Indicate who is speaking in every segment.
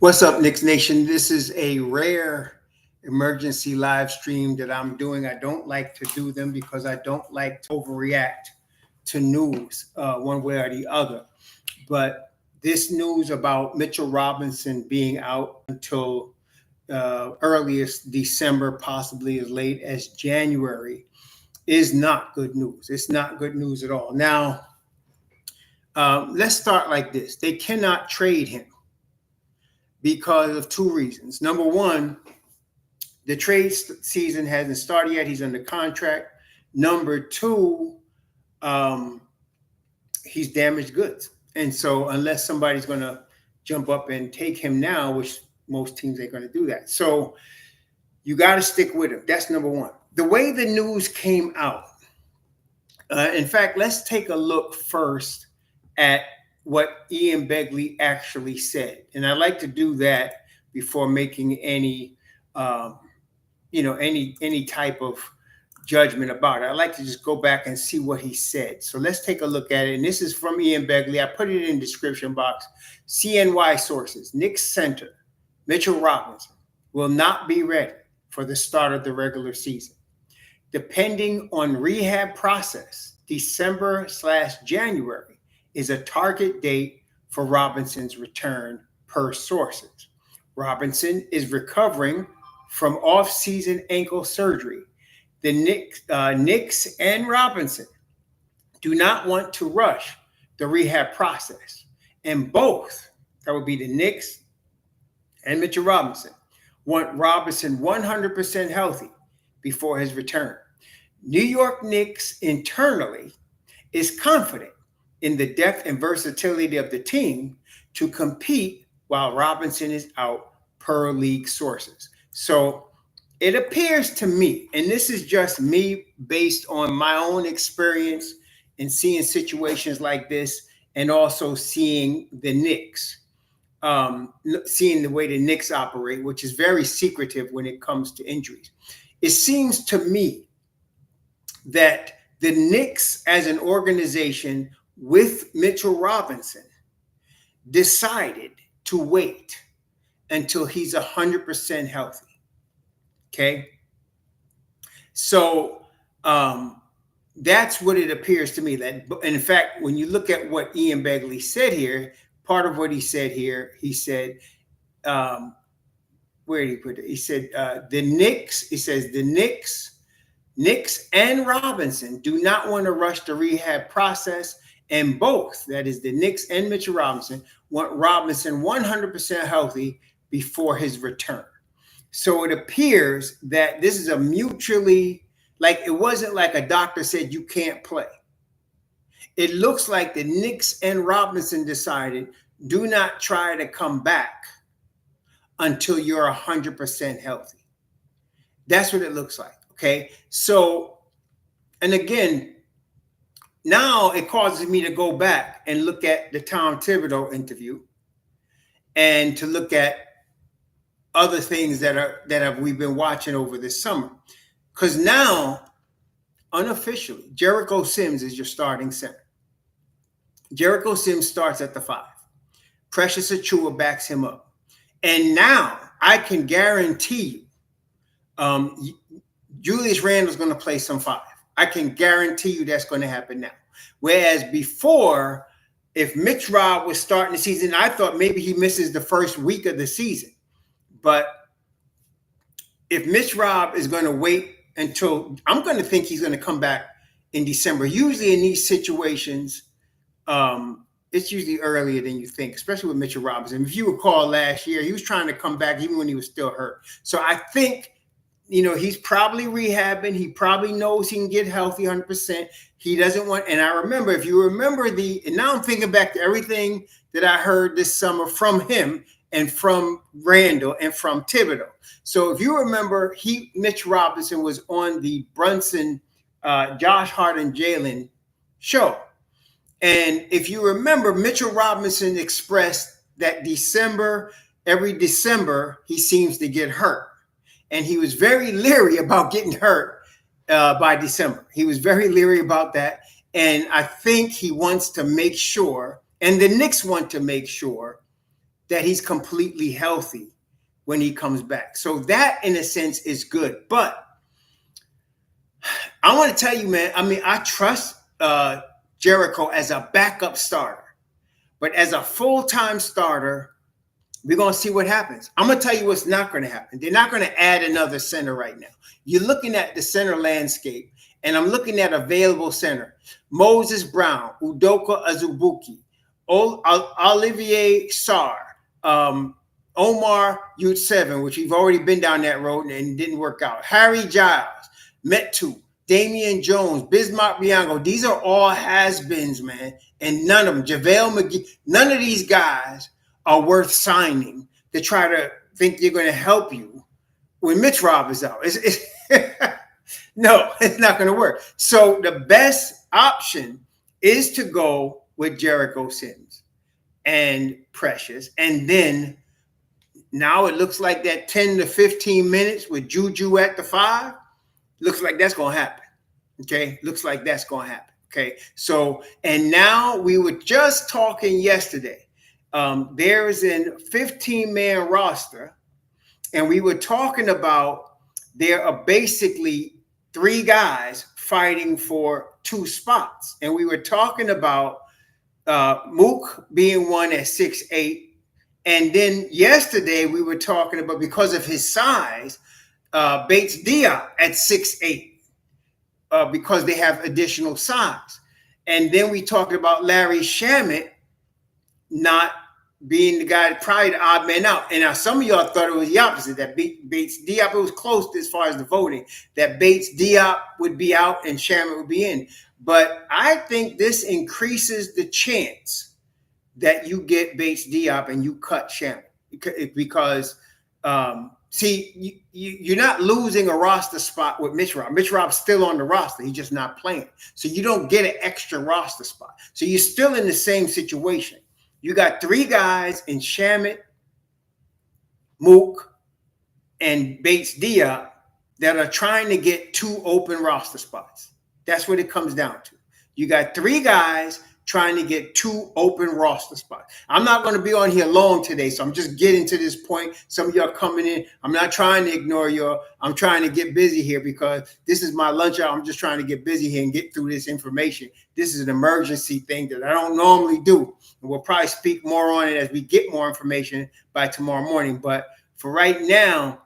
Speaker 1: What's up, Knicks Nation? This is a rare emergency live stream that I'm doing. I don't like to do them because I don't like to overreact to news one way or the other. But this news about Mitchell Robinson being out until earliest December, possibly as late as January, is not good news. It's not good news at all. Now, let's start like this. They cannot trade him because of two reasons. Number one, the trade season hasn't started yet. He's under contract. Number two, he's damaged goods. And so unless somebody's going to jump up and take him now, which most teams ain't going to do that. So you got to stick with him. That's number one. The way the news came out, in fact, let's take a look first at what Ian Begley actually said. And I like to do that before making any type of judgment about it. I like to just go back and see what he said. So let's take a look at it. And this is from Ian Begley. I put it in the description box. CNY sources, Knicks center Mitchell Robinson will not be ready for the start of the regular season. Depending on rehab process, December/January is a target date for Robinson's return per sources. Robinson is recovering from off-season ankle surgery. The Knicks and Robinson do not want to rush the rehab process. And both, that would be the Knicks and Mitchell Robinson, want Robinson 100% healthy before his return. New York Knicks internally is confident in the depth and versatility of the team to compete while Robinson is out, per league sources. So it appears to me, and this is just me based on my own experience in seeing situations like this and also seeing the Knicks, seeing the way the Knicks operate, which is very secretive when it comes to injuries. It seems to me that the Knicks as an organization with Mitchell Robinson decided to wait until he's 100% healthy. Okay. So that's what it appears to me. That, and in fact, when you look at what Ian Begley said here, part of what he said here, he said, where did he put it? He said, the Knicks and Robinson do not want to rush the rehab process. And both, that is the Knicks and Mitchell Robinson, want Robinson 100% healthy before his return. So it appears that this is a mutually, like, it wasn't like a doctor said you can't play. It looks like the Knicks and Robinson decided, do not try to come back until you're 100% healthy. That's what it looks like. Okay. So, and again, now it causes me to go back and look at the Tom Thibodeau interview and to look at other things that we've been watching over this summer. Because now, unofficially, Jericho Sims is your starting center. Jericho Sims starts at the 5. Precious Achiuwa backs him up. And now I can guarantee you, Julius Randle's going to play some 5. I can guarantee you that's going to happen now. Whereas before, if Mitch Rob was starting the season, I thought maybe he misses the first week of the season. But if Mitch Rob is going to wait until, I'm going to think he's going to come back in December. Usually in these situations, it's usually earlier than you think, especially with Mitchell Robinson. If you recall last year, he was trying to come back even when he was still hurt. So I think, he's probably rehabbing. He probably knows he can get healthy 100%. He doesn't want, and I remember, if you remember and now I'm thinking back to everything that I heard this summer from him and from Randle and from Thibodeau. So if you remember, Mitch Robinson was on the Brunson, Josh Hart and Jalen show. And if you remember, Mitchell Robinson expressed that every December, he seems to get hurt. And he was very leery about getting hurt by December. He was very leery about that. And I think he wants to make sure, and the Knicks want to make sure, that he's completely healthy when he comes back. So that, in a sense, is good. But I want to tell you, man, I mean, I trust Jericho as a backup starter. But as a full-time starter, we're going to see what happens. I'm going to tell you what's not going to happen. They're not going to add another center right now. You're looking at the center landscape, and I'm looking at available center. Moses Brown, Udoka Azubuike, Olivier Sarr, Omar Yurtseven, which we've already been down that road and didn't work out. Harry Giles, Metu, Damian Jones, Bismarck Bianco. These are all has-beens, man. And none of them, JaVale McGee, none of these guys are worth signing to try to think they're going to help you when Mitch Rob is out. No, it's not going to work. So the best option is to go with Jericho Sims and Precious. And then now it looks like that 10 to 15 minutes with Juju at the 5, looks like that's going to happen. Okay, looks like that's going to happen. Okay, so, and now we were just talking yesterday. There is a 15-man roster, and we were talking about there are basically 3 guys fighting for 2 spots. And we were talking about Mook being one at 6'8". And then yesterday we were talking about, because of his size, Bates Diop at 6'8". Because they have additional size. And then we talked about Larry Shamet not being the guy, probably the odd man out. And now some of y'all thought it was the opposite, that Bates Diop, it was close as far as the voting, that Bates Diop would be out and Shamet would be in. But I think this increases the chance that you get Bates Diop and you cut Shamet. Because see, you're not losing a roster spot with Mitch Rob. Mitch Rob's still on the roster. He's just not playing. So you don't get an extra roster spot. So you're still in the same situation. You got 3 guys in Shamet, Mook, and Bates Diop that are trying to get 2 open roster spots. That's what it comes down to. You got 3 guys trying to get 2 open roster spots. I'm not going to be on here long today, so I'm just getting to this point. Some of y'all coming in. I'm not trying to ignore y'all. I'm trying to get busy here because this is my lunch hour. I'm just trying to get busy here and get through this information. This is an emergency thing that I don't normally do. And we'll probably speak more on it as we get more information by tomorrow morning. But for right now,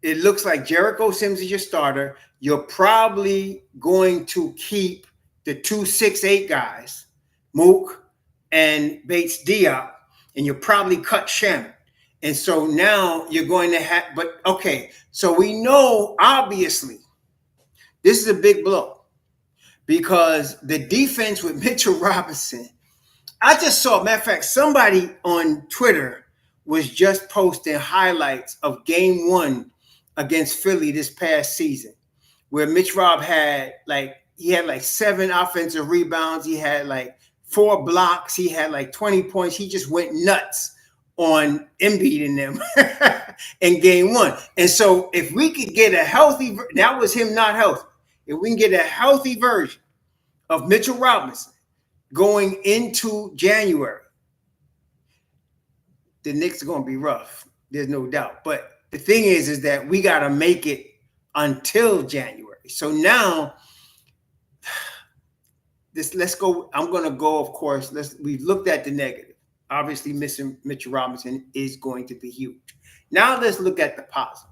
Speaker 1: it looks like Jericho Sims is your starter. You're probably going to keep the 2 6'8" guys, Mook and Bates Diop, and you'll probably cut Shamet. And so now you're going to have, but okay, so we know obviously this is a big blow because the defense with Mitchell Robinson, I just saw, matter of fact, somebody on Twitter was just posting highlights of game 1 against Philly this past season, where Mitch Rob had like 7 offensive rebounds. He had like 4 blocks. He had like 20 points. He just went nuts on Embiid and them in game 1. And so if we could get a healthy, that was him not healthy. If we can get a healthy version of Mitchell Robinson going into January, the Knicks are going to be rough. There's no doubt. But the thing is that we got to make it until January. So now, let's go. I'm going to go, of course. We've looked at the negative. Obviously, missing Mitchell Robinson is going to be huge. Now let's look at the positive.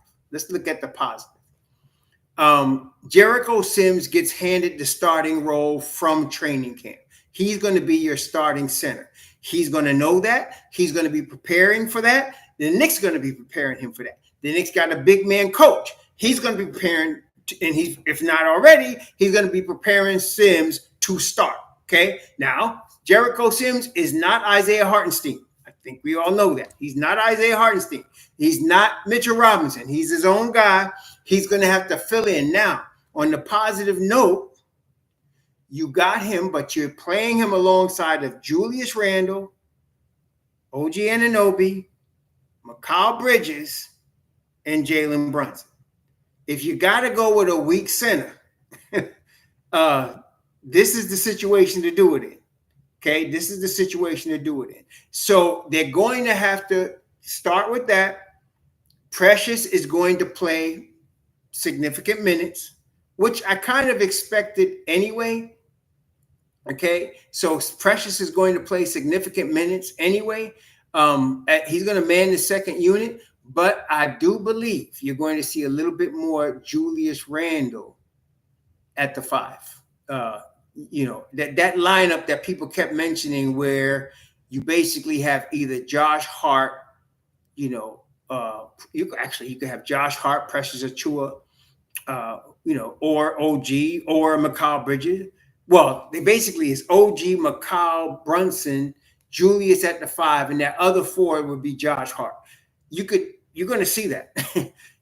Speaker 1: Jericho Sims gets handed the starting role from training camp. He's going to be your starting center. He's going to know that. He's going to be preparing for that. The Knicks are going to be preparing him for that. The Knicks got a big man coach. He's going to be preparing, and he's, if not already, he's going to be preparing Sims to start. Okay. Now, Jericho Sims is not Isaiah Hartenstein. I think we all know that. He's not Isaiah Hartenstein. He's not Mitchell Robinson. He's his own guy. He's going to have to fill in. Now, on the positive note, you got him, but you're playing him alongside of Julius Randle, OG Anunoby, Mikal Bridges, and Jalen Brunson. If you got to go with a weak center, this is the situation to do it in. Okay, this is the situation to do it in. So they're going to have to start with that. Precious is going to play significant minutes, which I kind of expected anyway. Okay, so Precious is going to play significant minutes anyway. He's going to man the second unit, but I do believe you're going to see a little bit more Julius Randle at the 5. That lineup that people kept mentioning, where you basically have either Josh Hart, you could have Josh Hart, Precious Achua, or OG or Mikal Bridges. Well, they basically is OG, Mikal, Brunson, Julius at the 5, and that other 4 would be Josh Hart. You're going to see that.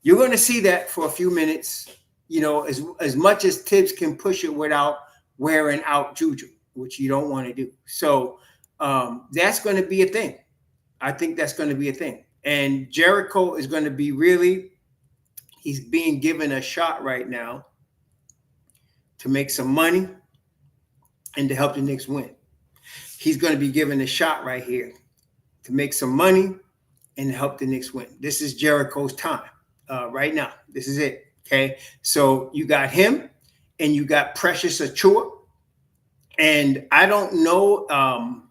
Speaker 1: You're going to see that for a few minutes. As much as Tibbs can push it without wearing out Juju, which you don't want to do. So that's going to be a thing. I think that's going to be a thing. And Jericho is going to be he's being given a shot right now to make some money and to help the Knicks win. He's going to be given a shot right here to make some money and help the Knicks win. This is Jericho's time right now. This is it. Okay. So you got him and you got Precious Achua. And I don't know,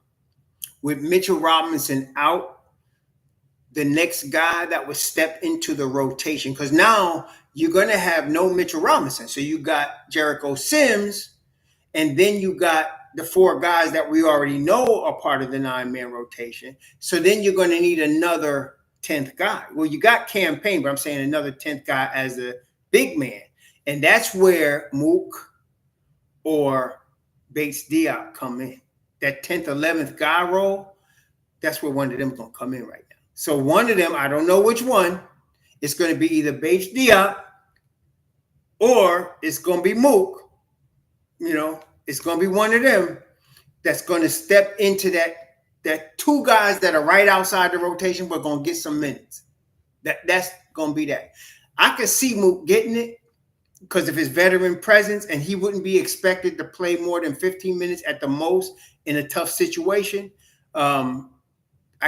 Speaker 1: with Mitchell Robinson out, the next guy that would step into the rotation, because now you're going to have no Mitchell Robinson. So you got Jericho Sims, and then you got the 4 guys that we already know are part of the 9-man rotation. So then you're going to need another 10th guy. Well, you got Cam Payne, but I'm saying another 10th guy as a big man. And that's where Mook or Bates Diop come in. That 10th, 11th guy role, that's where one of them is going to come in right now. So one of them, I don't know which one, it's going to be either Bates Diop or it's going to be Mook. It's going to be one of them that's going to step into that 2 guys that are right outside the rotation, but going to get some minutes. That's going to be that. I could see Mook getting it because of his veteran presence, and he wouldn't be expected to play more than 15 minutes at the most in a tough situation. I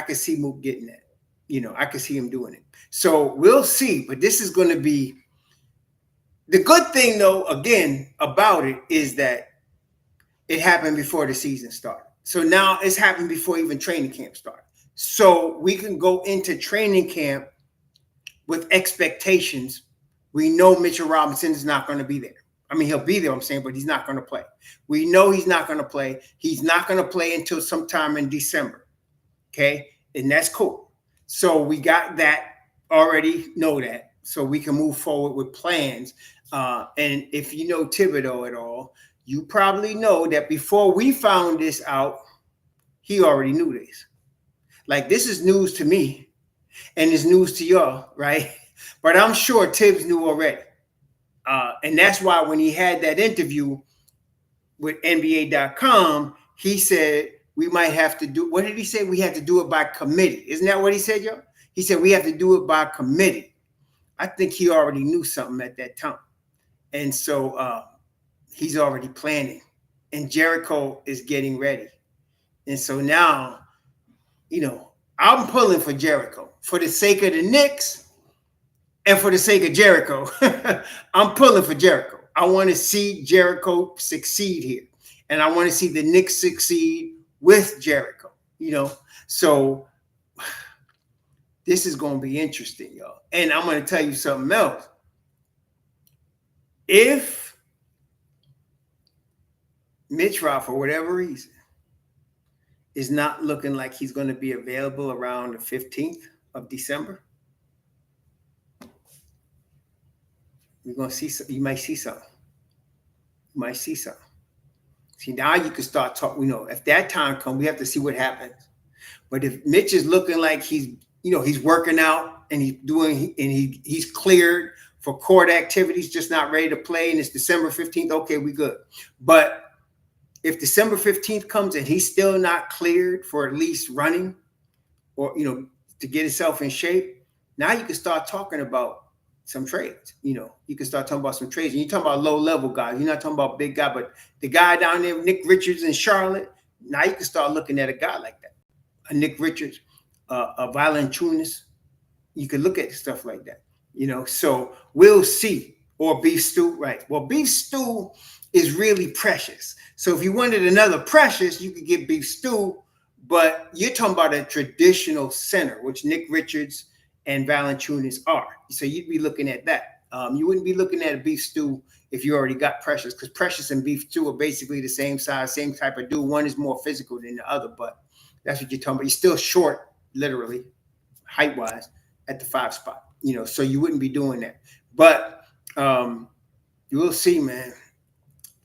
Speaker 1: could see Mook getting that. I could see him doing it. So we'll see, but this is going to be the good thing, though, again, about it is that it happened before the season started. So now it's happened before even training camp started. So we can go into training camp with expectations. We know Mitchell Robinson is not going to be there. I mean, he'll be there, I'm saying, but he's not going to play. We know he's not going to play. He's not going to play until sometime in December. Okay? And that's cool. So we got that, already know that. So we can move forward with plans. And if you know Thibodeau at all, you probably know that before we found this out, he already knew this. Like, this is news to me and it's news to y'all, right? But I'm sure Tibbs knew already. And that's why when he had that interview with NBA.com, he said, we might have to do, what did he say? We had to do it by committee. Isn't that what he said, y'all? He said, we have to do it by committee. I think he already knew something at that time. And so he's already planning. And Jericho is getting ready. And so now, I'm pulling for Jericho. For the sake of the Knicks and for the sake of Jericho, I'm pulling for Jericho. I want to see Jericho succeed here. And I want to see the Knicks succeed with Jericho, So this is going to be interesting, y'all. And I'm going to tell you something else. If Mitch Rob, for whatever reason, is not looking like he's going to be available around the 15th of December, you're going to see. You might see something. You might see something. See, now you can start talking. If that time comes, we have to see what happens. But if Mitch is looking like he's working out and he's cleared for court activities, just not ready to play, and it's December 15th, okay, we good. But if December 15th comes and he's still not cleared for at least running or, to get himself in shape, now you can start talking about some trades. You can start talking about some trades. And you're talking about low-level guys. You're not talking about big guy, but the guy down there, Nick Richards in Charlotte, Now you can start looking at a guy like that, a Nick Richards, a Valanciunas. You can look at stuff like that, So we'll see. Or beef stew, right? Well, beef stew is really Precious. So if you wanted another Precious, you could get beef stew. But you're talking about a traditional center, which Nick Richards and Valanciunas are. So you'd be looking at that. You wouldn't be looking at a beef stew if you already got Precious, because Precious and beef stew are basically the same size, same type of dude. One is more physical than the other, but that's what you're talking about. He's still short, literally, height-wise, at the 5 spot. So you wouldn't be doing that. But you will see, man.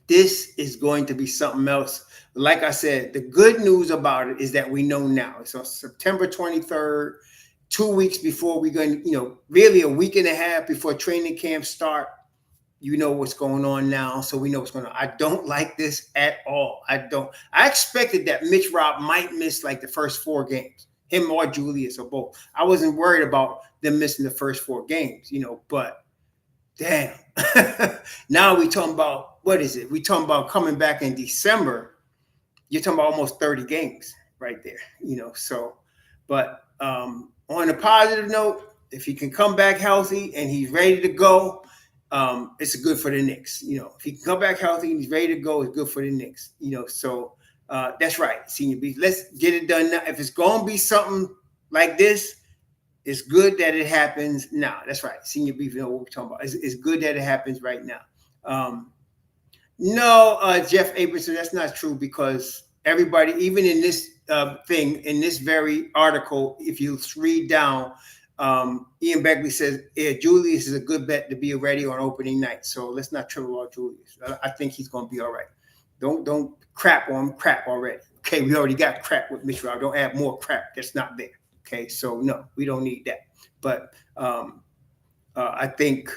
Speaker 1: This is going to be something else. Like I said, the good news about it is that we know now. It's on September 23rd, 2 weeks before we're going to, really a week and a half before training camp start. You know what's going on now, so we know what's going on. I don't like this at all. I expected that Mitch Rob might miss like the first 4 games, him or Julius or both. I wasn't worried about them missing the first 4 games, but damn. Now we talking about, what is it? We talking about coming back in December. You're talking about almost 30 games right there, So, but on a positive note, if he can come back healthy and he's ready to go, it's good for the Knicks. If he can come back healthy and he's ready to go, it's good for the Knicks. So that's right, Senior B. Let's get it done now. If it's going to be something like this, it's good that it happens now. That's right. Senior Beef, you know what we're talking about. It's good that it happens right now. No, Jeff Abramson, that's not true, because everybody, even in this thing, in this very article, if you read down, Ian Begley says, Julius is a good bet to be ready on opening night. So let's not triple out Julius. I think he's going to be all right. Don't crap on crap already. Okay, we already got crap with Mitch Rob. Don't add more crap that's not there. Okay, so no, we don't need that. But I think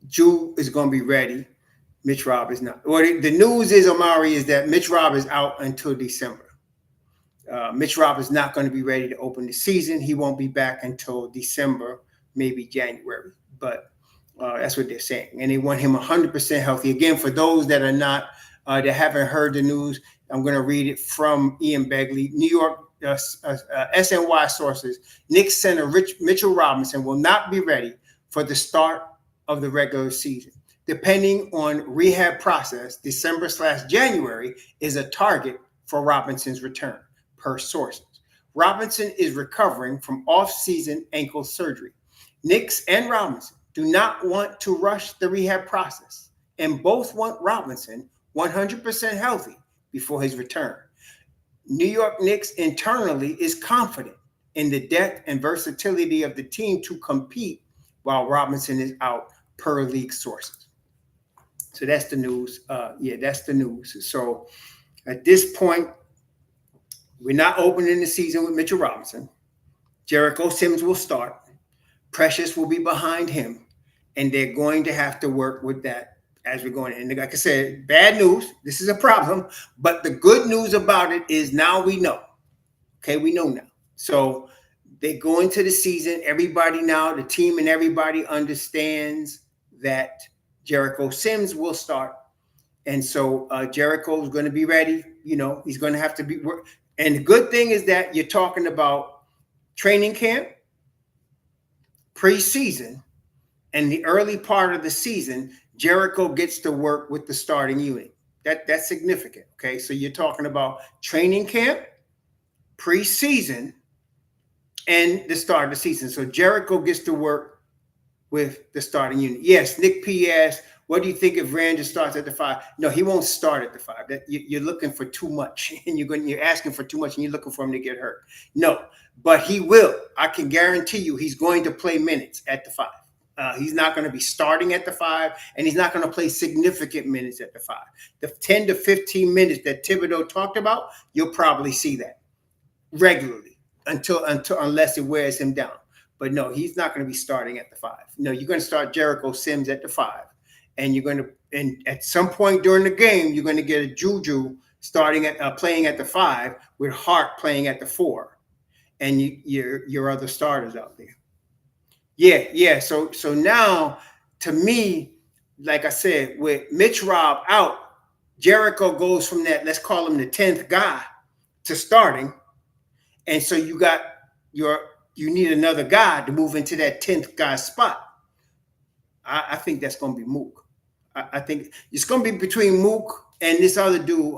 Speaker 1: Ju is going to be ready. Mitch Rob is not. Or the news is, Amari, is that Mitch Rob is out until December. Mitch Rob is not going to be ready to open the season. He won't be back until December, maybe January. But that's what they're saying. And they want him 100% healthy. Again, for those that are not, that haven't heard the news, I'm going to read it from Ian Begley. New York SNY sources, Knicks center Mitchell Robinson will not be ready for the start of the regular season. Depending on rehab process, December/January is a target for Robinson's return, per sources. Robinson is recovering from off-season ankle surgery. Knicks and Robinson do not want to rush the rehab process, and both want Robinson 100% healthy before his return. New York Knicks internally is confident in the depth and versatility of the team to compete while Robinson is out, per league sources. So that's the news. That's the news. So at this point, we're not opening the season with Mitchell Robinson. Jericho Sims will start. Precious will be behind him. And they're going to have to work with that as we're going in. And like I said, bad news. This is a problem. But the good news about it is now we know. Okay, we know now. So they go into the season. Everybody now, the team and everybody understands that Jericho Sims will start. And so Jericho is going to be ready. He's going to have to be. And the good thing is that you're talking about training camp, preseason, and the early part of the season. Jericho gets to work with the starting unit. That's significant. Okay, so you're talking about training camp, preseason, and the start of the season. So Jericho gets to work with the starting unit. Yes, Nick P asked, what do you think if Randall starts at the 5? No, he won't start at the 5. You're looking for too much, and you're asking for too much, and you're looking for him to get hurt. No, but he will. I can guarantee you he's going to play minutes at the 5. He's not going to be starting at the 5, and he's not going to play significant minutes at the 5. The 10 to 15 minutes that Thibodeau talked about, you'll probably see that regularly unless it wears him down. But no, he's not going to be starting at the 5. No, you're going to start Jericho Sims at the 5, and and at some point during the game, you're going to get a Juju starting at playing at the 5 with Hart playing at the 4, and your other starters out there. Yeah. So now, to me, like I said, with Mitch Rob out, Jericho goes from that, let's call him the 10th guy, to starting. And so you need another guy to move into that 10th guy spot. I think that's going to be Mook. I think it's going to be between Mook and this other dude,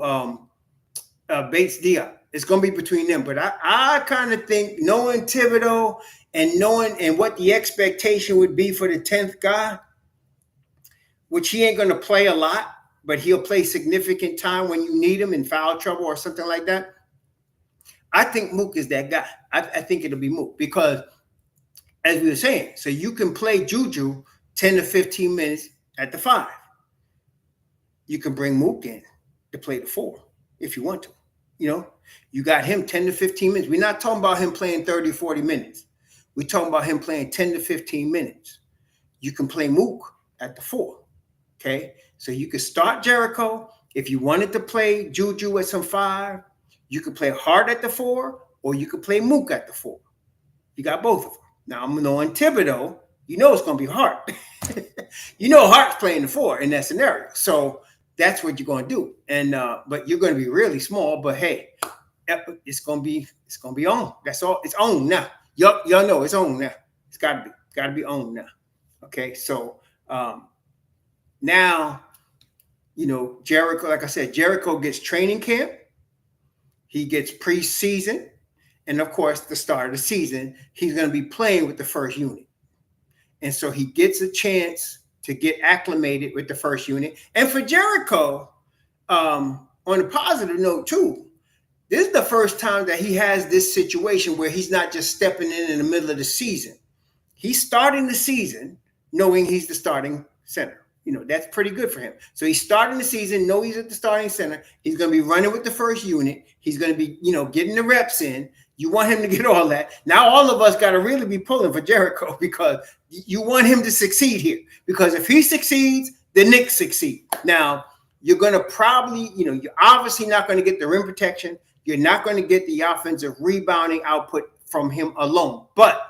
Speaker 1: Bates Diop. It's going to be between them. But I kind of think, knowing Thibodeau and what the expectation would be for the 10th guy, which he ain't going to play a lot, but he'll play significant time when you need him in foul trouble or something like that. I think Mook is that guy. I think it'll be Mook because, as we were saying, so you can play Juju 10 to 15 minutes at the 5. You can bring Mook in to play the 4 if you want to. You got him 10 to 15 minutes. We're not talking about him playing 30, 40 minutes. We're talking about him playing 10 to 15 minutes. You can play Mook at the 4. Okay? So you could start Jericho. If you wanted to play Juju at some 5, you could play Hart at the 4, or you could play Mook at the 4. You got both of them. Now, I'm knowing Thibodeau, it's going to be Hart. Hart's playing the 4 in that scenario. So that's what you're going to do. And but you're going to be really small. But hey, it's going to be on. That's all. It's on now. Y'all know it's on now. It's got to be on now. Okay, so now, Jericho. Like I said, Jericho gets training camp. He gets preseason, and of course, the start of the season, he's going to be playing with the first unit, and so he gets a chance to get acclimated with the first unit. And for Jericho, on a positive note too, this is the first time that he has this situation where he's not just stepping in the middle of the season. He's starting the season knowing he's the starting center. That's pretty good for him. So he's starting the season, know he's at the starting center. He's going to be running with the first unit. He's going to be, getting the reps in. You want him to get all that. Now all of us got to really be pulling for Jericho because you want him to succeed here. Because if he succeeds, the Knicks succeed. Now, you're going to probably, you're obviously not going to get the rim protection. You're not going to get the offensive rebounding output from him alone. But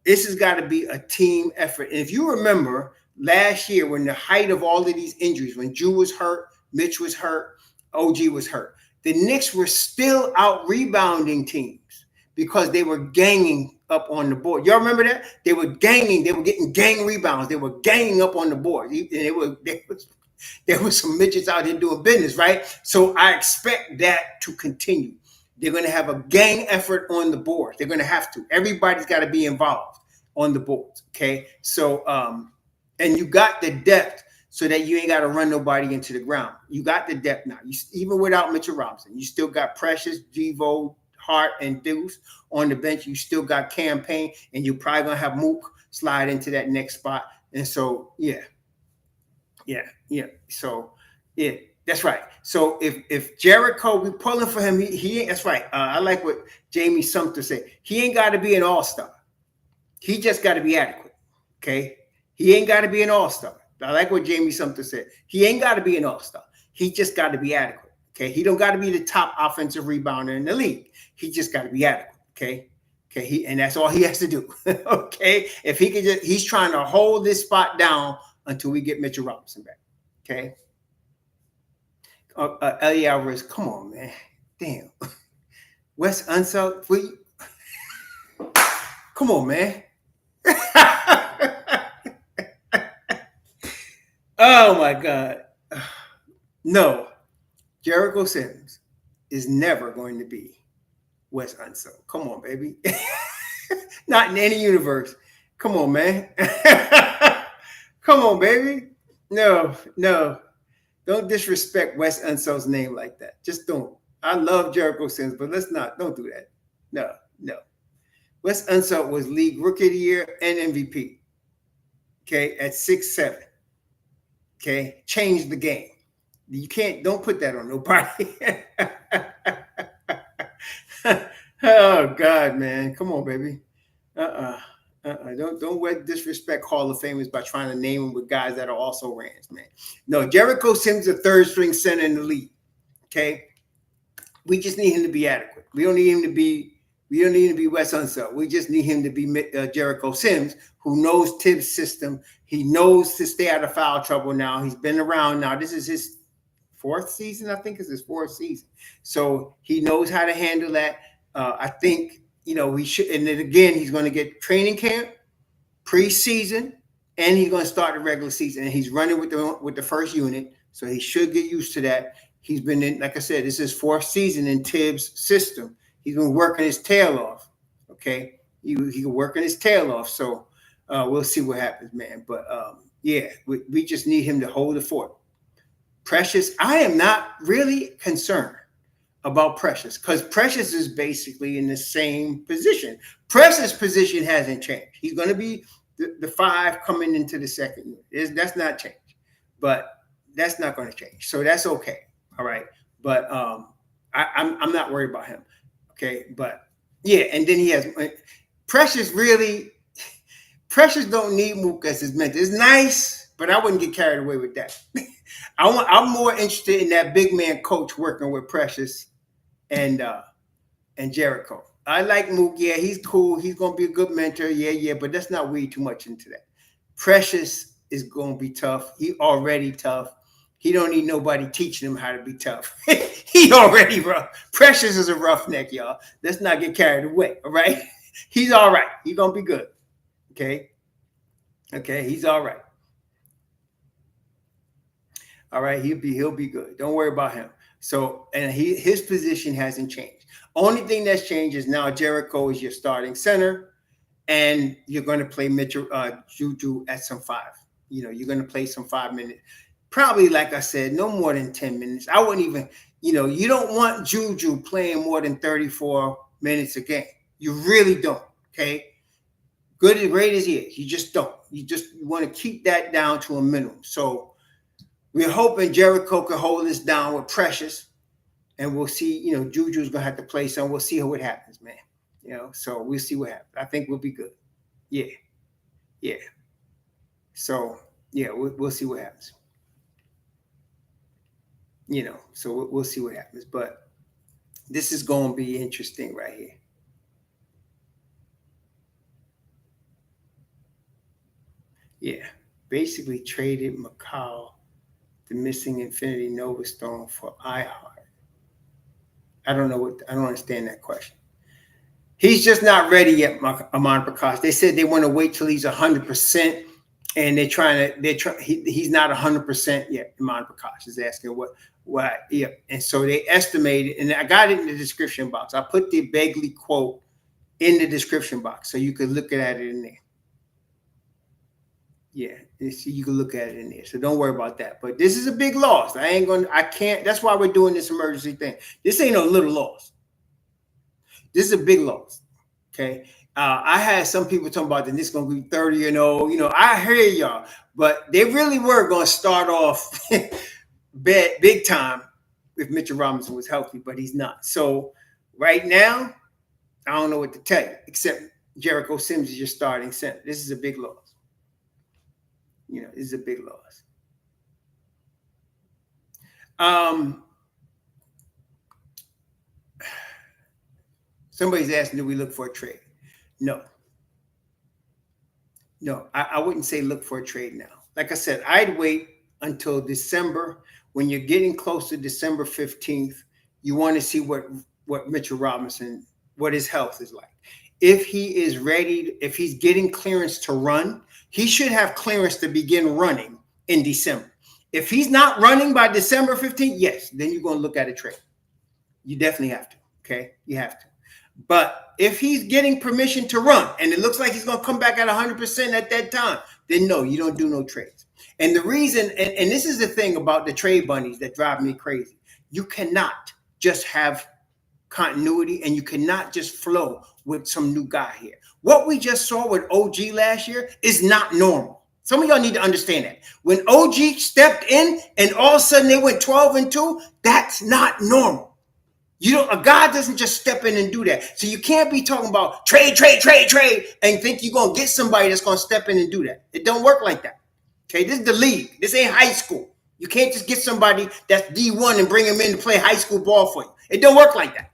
Speaker 1: this has got to be a team effort. And if you remember last year, when the height of all of these injuries, when Drew was hurt, Mitch was hurt, OG was hurt, the Knicks were still out rebounding teams because they were ganging up on the board. Y'all remember that? They were ganging. They were getting gang rebounds. They were ganging up on the board. And there was some midgets out here doing business, right? So I expect that to continue. They're going to have a gang effort on the board. They're going to have to. Everybody's got to be involved on the boards, okay? So, and you got the depth so that you ain't got to run nobody into the ground. You got the depth now. Even without Mitchell Robinson, you still got Precious, Devo, Hart, and Deuce on the bench. You still got Campaign, and you're probably going to have Mook slide into that next spot. And so, yeah. So, yeah, that's right. So if Jericho, we pulling for him, he ain't, that's right. I like what Jamie Sumter said. He ain't got to be an all-star. He just got to be adequate, okay? He ain't got to be an all-star. I like what Jamie Sumter said. He ain't got to be an all-star. He just got to be adequate, okay? He don't got to be the top offensive rebounder in the league. He just got to be adequate, okay? And that's all he has to do, okay? If he could he's trying to hold this spot down until we get Mitchell Robinson back, okay? Eddie Alvarez, come on, man. Damn. Wes Unseld, come on, man. Oh, my God. No. Jericho Sims is never going to be Wes Unseld. Come on, baby. Not in any universe. Come on, man. Come on, baby. No. Don't disrespect Wes Unseld's name like that. Just don't. I love Jericho Sims, but don't do that. No. Wes Unseld was league rookie of the year and MVP. Okay, at 6'7". Okay, changed the game. Don't put that on nobody. Oh God, man. Come on, baby. Don't disrespect Hall of Famers by trying to name them with guys that are also Rams, man. No, Jericho Sims is a third string center in the league. Okay. We just need him to be adequate. We don't need him to be Wes Unseld. We just need him to be Jericho Sims, who knows Tibbs' system. He knows to stay out of foul trouble now. He's been around now. This is his fourth season. I think it's his fourth season. So he knows how to handle that. I think, he should. And then again, he's going to get training camp, preseason, and he's going to start the regular season. And he's running with the first unit, so he should get used to that. He's been in, like I said, this is his fourth season in Tibbs' system. He's been working his tail off. Okay, he working his tail off. So we'll see what happens, man. But yeah, we just need him to hold the fort. Precious, I am not really concerned about Precious, because Precious is basically in the same position. Precious' position hasn't changed. He's going to be the 5 coming into the second unit. That's not changed, but that's not going to change. So that's okay. All right. But I'm not worried about him. Okay. But yeah. And then he has Precious don't need Mook as his mentor. It's nice, but I wouldn't get carried away with that. I'm more interested in that big man coach working with Precious and Jericho. I like Mook. Yeah, he's cool. He's going to be a good mentor. Yeah. But let's not read too much into that. Precious is going to be tough. He already tough. He don't need nobody teaching him how to be tough. He already rough. Precious is a roughneck, y'all. Let's not get carried away. All right. He's all right. He's going to be good. Okay. He's all right. All right. He'll be good. Don't worry about him. So, and his position hasn't changed. Only thing that's changed is now Jericho is your starting center, and you're going to play Juju at some 5. You're going to play some 5 minutes. Probably, like I said, no more than 10 minutes. I wouldn't even, you don't want Juju playing more than 34 minutes a game. You really don't. Okay. Good and great as he is. You just don't. You want to keep that down to a minimum. So we're hoping Jericho can hold this down with Precious. And we'll see, Juju's going to have to play some. We'll see what happens, man. So we'll see what happens. I think we'll be good. Yeah. So, yeah, we'll see what happens. So we'll see what happens. But this is going to be interesting right here. Yeah. Basically traded McCall, the missing Infinity Nova Stone, for iHeart. I don't understand that question. He's just not ready yet, Amon Prakash. They said they want to wait till he's 100%, and he's not 100% yet. Amon Prakash is asking what, yeah. And so they estimated, and I got it in the description box. I put the Begley quote in the description box so you could look at it in there. Yeah, you can look at it in there. So don't worry about that. But this is a big loss. I can't. That's why we're doing this emergency thing. This ain't no little loss. This is a big loss. Okay. I had some people talking about that this is going to be 30-0. I hear y'all, but they really were going to start off big time if Mitchell Robinson was healthy, but he's not. So right now, I don't know what to tell you, except Jericho Sims is your starting center. This is a big loss. This is a big loss. Somebody's asking, do we look for a trade? No, I wouldn't say look for a trade now. Like I said, I'd wait until December. When you're getting close to December 15th, you want to see what Mitchell Robinson, what his health is like. If he is ready, if he's getting clearance to run, he should have clearance to begin running in December. If he's not running by December 15th, yes, then you're going to look at a trade. You definitely have to. Okay. You have to. But if he's getting permission to run and it looks like he's going to come back at 100% at that time, then no, you don't do no trades. And the reason, and this is the thing about the trade bunnies that drive me crazy. You cannot just have continuity and you cannot just flow with some new guy here. What we just saw with OG last year is not normal. Some of y'all need to understand that. When OG stepped in and all of a sudden they went 12-2, that's not normal. A guy doesn't just step in and do that. So you can't be talking about trade, and think you're going to get somebody that's going to step in and do that. It don't work like that. Okay, this is the league. This ain't high school. You can't just get somebody that's D1 and bring him in to play high school ball for you. It don't work like that.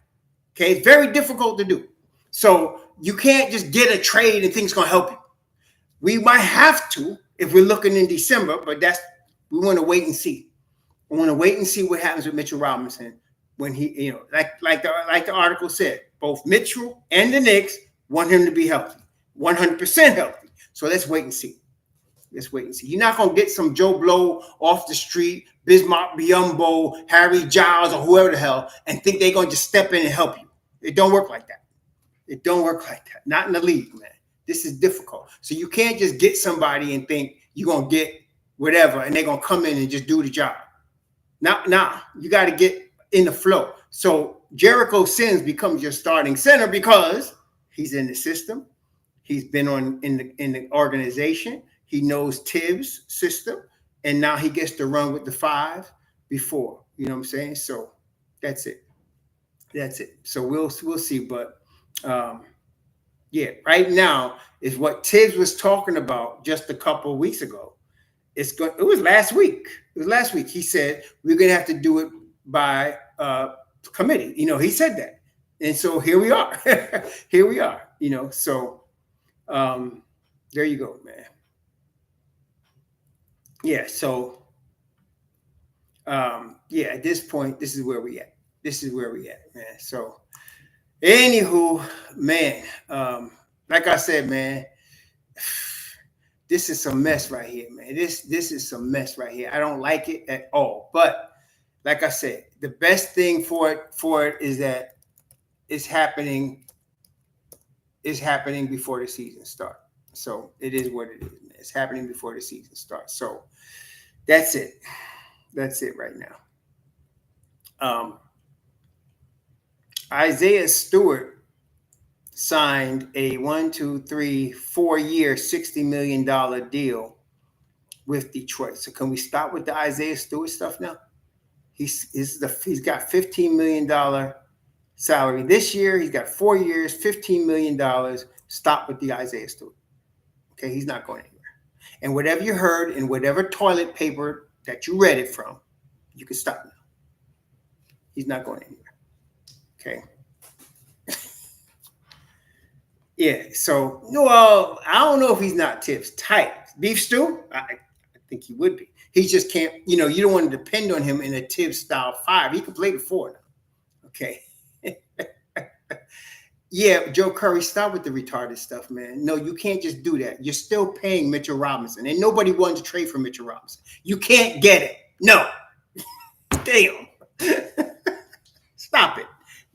Speaker 1: Okay, it's very difficult to do. So you can't just get a trade and things going to help you. We might have to if we're looking in December, but we want to wait and see. I want to wait and see what happens with Mitchell Robinson when he, like the article said, both Mitchell and the Knicks want him to be healthy, 100% healthy. So let's wait and see. Let's wait and see. You're not going to get some Joe Blow off the street, Bismarck Biyombo, Harry Giles, or whoever the hell, and think they're going to just step in and help you. It don't work like that. It don't work like that. Not in the league, man. This is difficult. So you can't just get somebody and think you're going to get whatever, and they're going to come in and just do the job. Now, you got to get in the flow. So Jericho Sims becomes your starting center because he's in the system. He's been in the organization. He knows Tibbs' system, and now he gets to run with the 5 before. You know what I'm saying? So that's it. That's it. So we'll see. But yeah, right now is what Tibbs was talking about just a couple of weeks ago. It was last week. It was last week. He said we're gonna have to do it by committee. He said that, and so here we are. Here we are. So there you go, man. Yeah. So yeah, at this point, this is where we at. This is where we at, man. So anywho, man, like I said, man, this is some mess right here, man. This is some mess right here. I don't like it at all. But like I said, the best thing for it is that it's happening before the season starts. So it is what it is, man. It's happening before the season starts. So that's it. That's it right now. Isaiah Stewart signed a 4-year, $60 million deal with Detroit. So can we stop with the Isaiah Stewart stuff now? He's got $15 million salary this year. He's got 4 years, $15 million. Stop with the Isaiah Stewart. Okay, he's not going anywhere. And whatever you heard in whatever toilet paper that you read it from, you can stop now. He's not going anywhere. Okay. Yeah. So, well, I don't know if he's not Tibbs type. Beef stew? I think he would be. He just can't, you don't want to depend on him in a Tibbs style 5. He can play the 4 now. Okay. Yeah, Joe Curry, stop with the retarded stuff, man. No, you can't just do that. You're still paying Mitchell Robinson, and nobody wanted to trade for Mitchell Robinson. You can't get it. No. Damn. Stop it.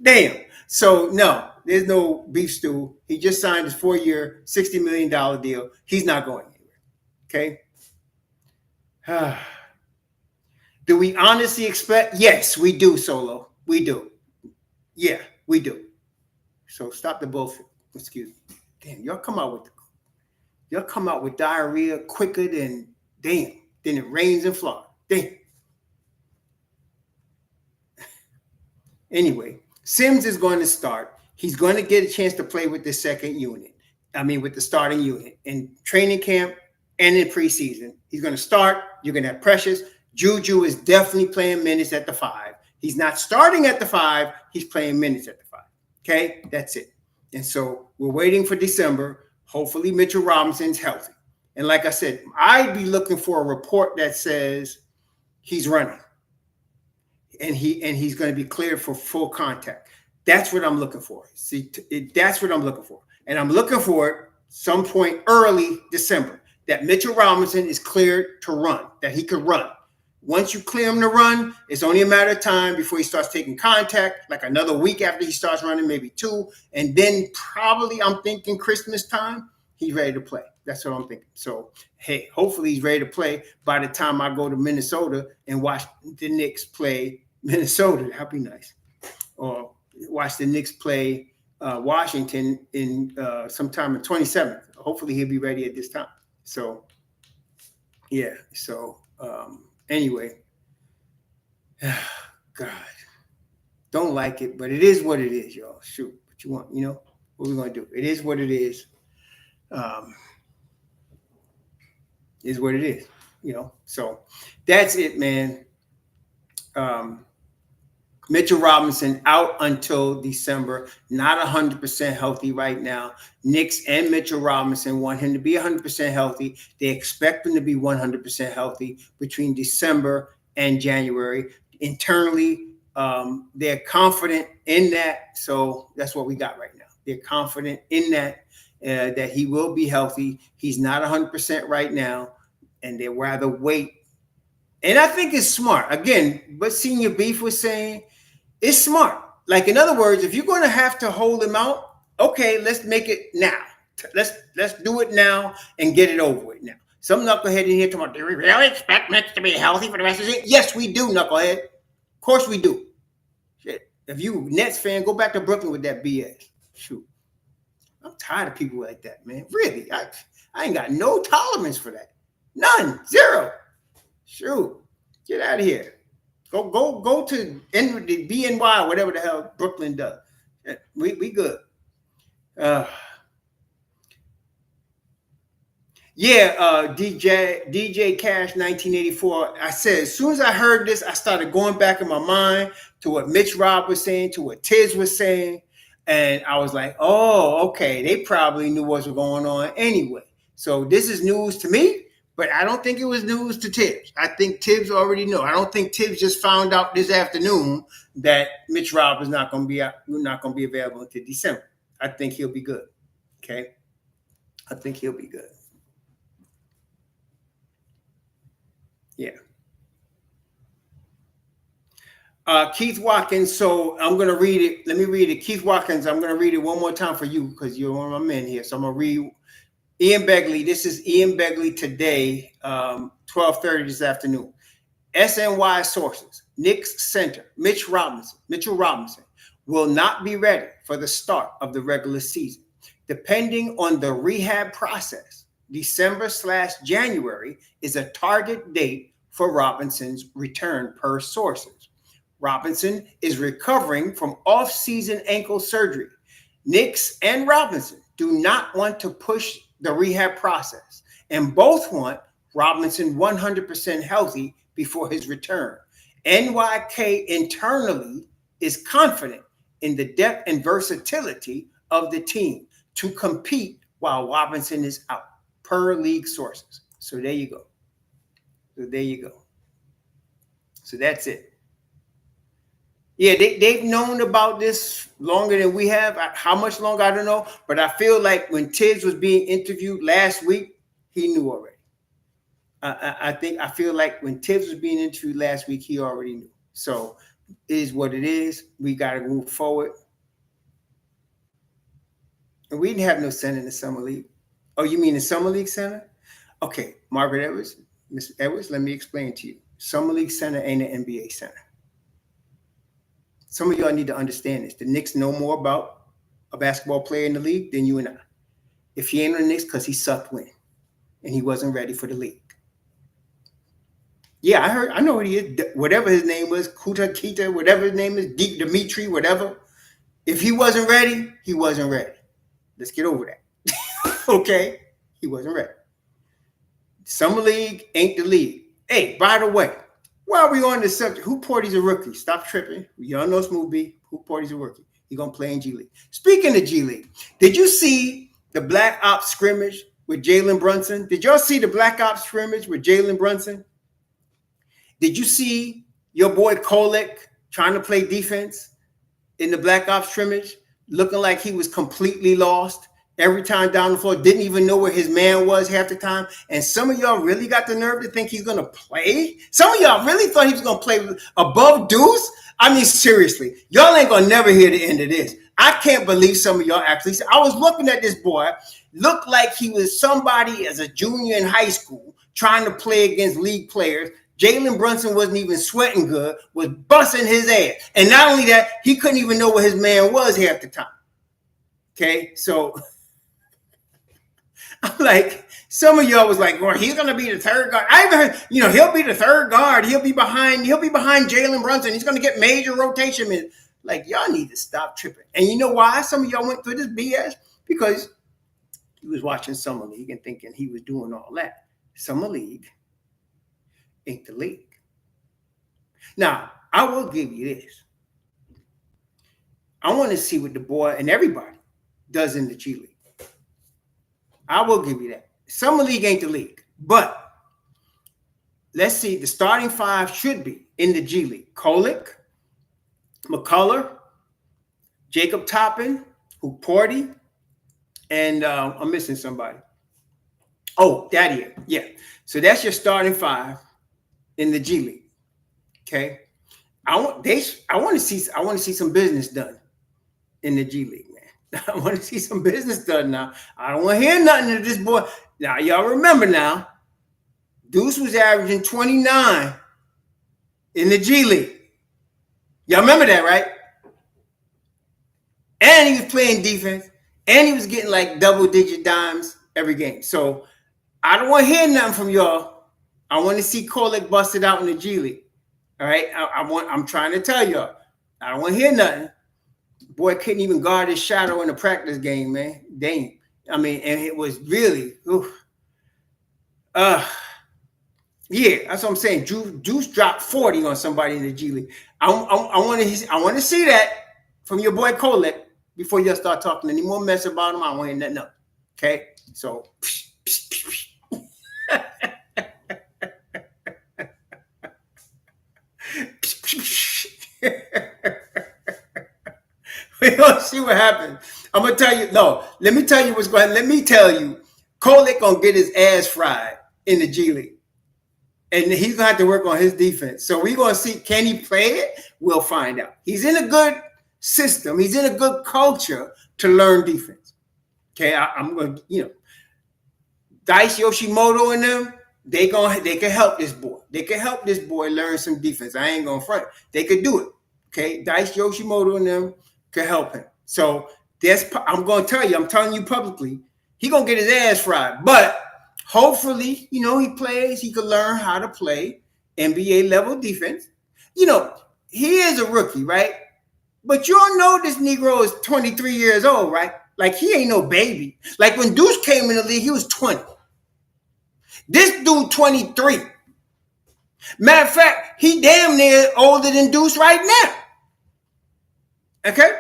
Speaker 1: Damn. So, no, there's no beef stew. He just signed his 4-year, $60 million deal. He's not going anywhere. Okay? Do we honestly expect? Yes, we do, Solo. We do. Yeah, we do. So stop the bullshit. Excuse me. Damn, y'all come out with diarrhea quicker than it rains in Florida. Damn. Anyway, Sims is going to start. He's going to get a chance to play with the second unit. With the starting unit in training camp and in preseason. He's going to start. You're going to have Precious. Juju is definitely playing minutes at the 5. He's not starting at the 5. He's playing minutes at the 5. Okay, that's it. And so we're waiting for December. Hopefully Mitchell Robinson's healthy. And like I said, I'd be looking for a report that says he's running and he's going to be cleared for full contact. That's what I'm looking for. See, that's what I'm looking for. And I'm looking for it some point early December, that Mitchell Robinson is cleared to run, that he could run. Once you clear him to run, it's only a matter of time before he starts taking contact, like another week after he starts running, maybe 2. And then probably I'm thinking Christmas time, he's ready to play. That's what I'm thinking. So, hey, hopefully he's ready to play by the time I go to Minnesota and watch the Knicks play Minnesota. That'd be nice. Or watch the Knicks play Washington in sometime in 27th. Hopefully he'll be ready at this time. So, yeah. So, anyway, God, don't like it, but it is what it is, y'all. Shoot, what you want, what we're going to do. It is what it is. Is what it is, So that's it, man. Mitchell Robinson out until December, not 100% healthy right now. Knicks and Mitchell Robinson want him to be 100% healthy. They expect him to be 100% healthy between December and January. Internally, they're confident in that. So that's what we got right now. They're confident in that he will be healthy. He's not 100% right now, and they'd rather wait. And I think it's smart. Again, what Senior Beef was saying, it's smart. Like, in other words, if you're going to have to hold him out, okay, let's make it now. Let's do it now and get it over with now. Some knucklehead in here talking about, do we really expect Knicks to be healthy for the rest of the season? Yes, we do, knucklehead. Of course we do. Shit. If you Nets fan, go back to Brooklyn with that BS. Shoot. I'm tired of people like that, man. Really. I ain't got no tolerance for that. None. Zero. Shoot. Get out of here. Go to the BNY, whatever the hell Brooklyn does. We good. DJ Cash 1984. I said, as soon as I heard this, I started going back in my mind to what Mitch Rob was saying, to what Tiz was saying. And I was like, oh, okay. They probably knew what was going on anyway. So this is news to me, but I don't think it was news to Tibbs. I think Tibbs already knew. I don't think Tibbs just found out this afternoon that Mitch Rob is not going to be available until December. I think he'll be good. Okay. I think he'll be good. Yeah. Keith Watkins. So I'm going to read it. Let me read it. Keith Watkins, I'm going to read it one more time for you because you're one of my men here. So I'm going to read Ian Begley. This is Ian Begley today, 12:30 this afternoon. SNY sources. Knicks center Mitchell Robinson will not be ready for the start of the regular season. Depending on the rehab process, December/January is a target date for Robinson's return per sources. Robinson is recovering from off-season ankle surgery. Knicks and Robinson do not want to push the rehab process, and both want Robinson 100% healthy before his return. NYK internally is confident in the depth and versatility of the team to compete while Robinson is out, per league sources. So there you go. So that's it. Yeah, they've known about this longer than we have. How much longer, I don't know. But I feel like when Tibbs was being interviewed last week, he knew already. I feel like when Tibbs was being interviewed last week, he already knew. So it is what it is. We got to move forward. And we didn't have no center in the Summer League. Oh, you mean the Summer League center? Okay, Margaret Edwards, Mr. Edwards, let me explain to you. Summer League center ain't an NBA center. Some of y'all need to understand this. The Knicks know more about a basketball player in the league than you and I. If he ain't on the Knicks, because he sucked when, and he wasn't ready for the league. Yeah, I know what he is. Whatever his name was, Kita, whatever his name is, Dimitri, whatever. If he wasn't ready, he wasn't ready. Let's get over that. Okay? He wasn't ready. Summer League ain't the league. Hey, by the way, while we on the subject, who Porty's a rookie? Stop tripping. Y'all know Smooth B. Who Porty's a rookie? He gonna play in G League. Speaking of G League, did you see the Black Ops scrimmage with Jalen Brunson? Did y'all see the Black Ops scrimmage with Jalen Brunson? Did you see your boy Kolek trying to play defense in the Black Ops scrimmage, looking like he was completely lost? Every time down the floor, didn't even know where his man was half the time. And some of y'all really got the nerve to think he's going to play? Some of y'all really thought he was going to play above Deuce? I mean, seriously, y'all ain't going to never hear the end of this. I can't believe some of y'all actually. I was looking at this boy, looked like he was somebody as a junior in high school trying to play against league players. Jalen Brunson wasn't even sweating good, was busting his ass. And not only that, he couldn't even know where his man was half the time. Okay, so I'm like, some of y'all was like, well, he's gonna be the third guard. I even heard, he'll be the third guard. He'll be behind Jalen Brunson. He's gonna get major rotation minutes. Like, y'all need to stop tripping. And you know why some of y'all went through this BS? Because he was watching Summer League and thinking he was doing all that. Summer League ain't the league. Now, I will give you this. I want to see what the boy and everybody does in the G League. I will give you that. Summer League ain't the league, but let's see, the starting five should be in the G League: Kolick, McCullough, Jacob Toppin, Porty, and I'm missing somebody. Oh, Daddy. Yeah. So that's your starting five in the G League. Okay. I want to see some business done in the G League, man. I want to see some business done now. I don't want to hear nothing of this boy. Now, y'all remember now, Deuce was averaging 29 in the G League. Y'all remember that, right? And he was playing defense, and he was getting like double-digit dimes every game. So I don't want to hear nothing from y'all. I want to see Kolick busted out in the G League. All right, I'm trying to tell y'all. I don't want to hear nothing. Boy couldn't even guard his shadow in a practice game, man. Dang. I mean, and it was really, yeah, that's what I'm saying. Deuce dropped 40 on somebody in the G League. I want to see that from your boy Kolick before y'all start talking any more mess about him. I don't want to hear nothing else. Okay, so. We're gonna see what happens. I'm gonna tell you. No, let me tell you what's going. Let me tell you, Kolick gonna get his ass fried in the G League, and he's gonna have to work on his defense. So we're gonna see, can he play it? We'll find out. He's in a good system. He's in a good culture to learn defense. Okay, I'm gonna, Dice Yoshimoto and them. They can help this boy. They can help this boy learn some defense. I ain't gonna front. They could do it. Okay, Dice Yoshimoto and them could help him. So I'm gonna tell you. I'm telling you publicly. He gonna get his ass fried. But hopefully, he plays. He could learn how to play NBA level defense. He is a rookie, right? But you all know this Negro is 23 years old, right? Like, he ain't no baby. Like, when Deuce came in the league, he was 20. This dude 23. Matter of fact, he damn near older than Deuce right now. Okay?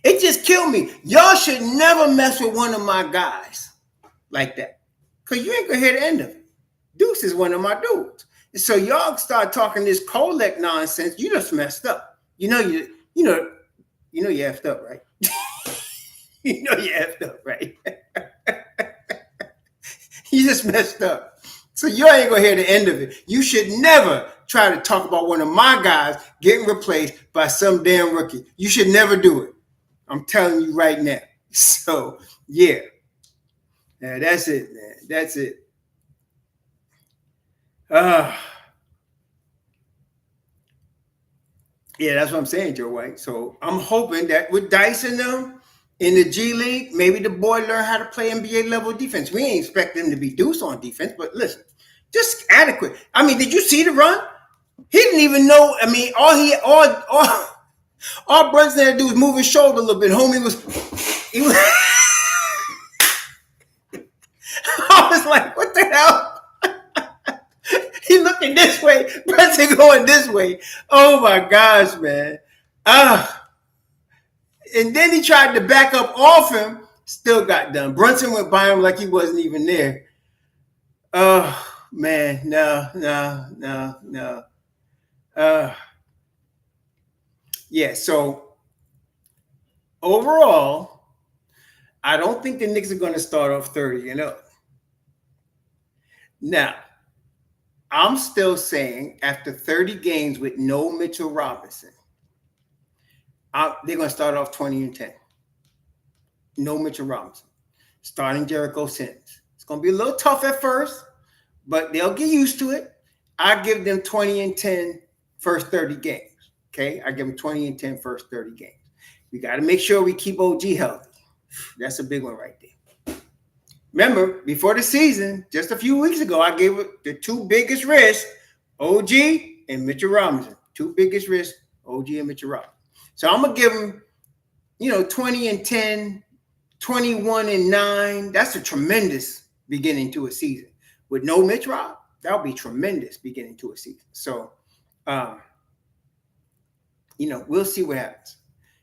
Speaker 1: It just killed me. Y'all should never mess with one of my guys like that. Because you ain't going to hear the end of it. Deuce is one of my dudes. And so y'all start talking this Kolick nonsense, you just messed up. You know you effed up, right? You effed up, right? You just messed up. So you ain't gonna hear the end of it. You should never try to talk about one of my guys getting replaced by some damn rookie. You should never do it. I'm telling you right now. So yeah, that's it, man. That's it. Yeah, that's what I'm saying, Joe White. So I'm hoping that with Dice and them in the G League, maybe the boy learn how to play NBA level defense. We ain't expect him to be Deuce on defense, but listen, just adequate. I mean, did you see the run? He didn't even know. I mean, all Brunson had to do was move his shoulder a little bit. Homie was I was like, what the hell? He looking this way, Brunson going this way. Oh my gosh, man. And then he tried to back up off him, still got done. Brunson went by him like he wasn't even there. Oh man, no. Yeah, so overall, I don't think the Knicks are going to start off 30-0. Now, I'm still saying after 30 games with no Mitchell Robinson, they're going to start off 20-10. No Mitchell Robinson. Starting Jericho Sims. It's going to be a little tough at first, but they'll get used to it. I give them 20-10 first 30 games. Okay? I give them 20-10 first 30 games. We got to make sure we keep OG healthy. That's a big one right there. Remember, before the season, just a few weeks ago, I gave it the two biggest risks, OG and Mitchell Robinson. Two biggest risks, OG and Mitchell Robinson. So I'm going to give them, 20-10, 21-9. That's a tremendous beginning to a season. With no Mitch Rob, that'll be tremendous beginning to a season. So, we'll see what happens.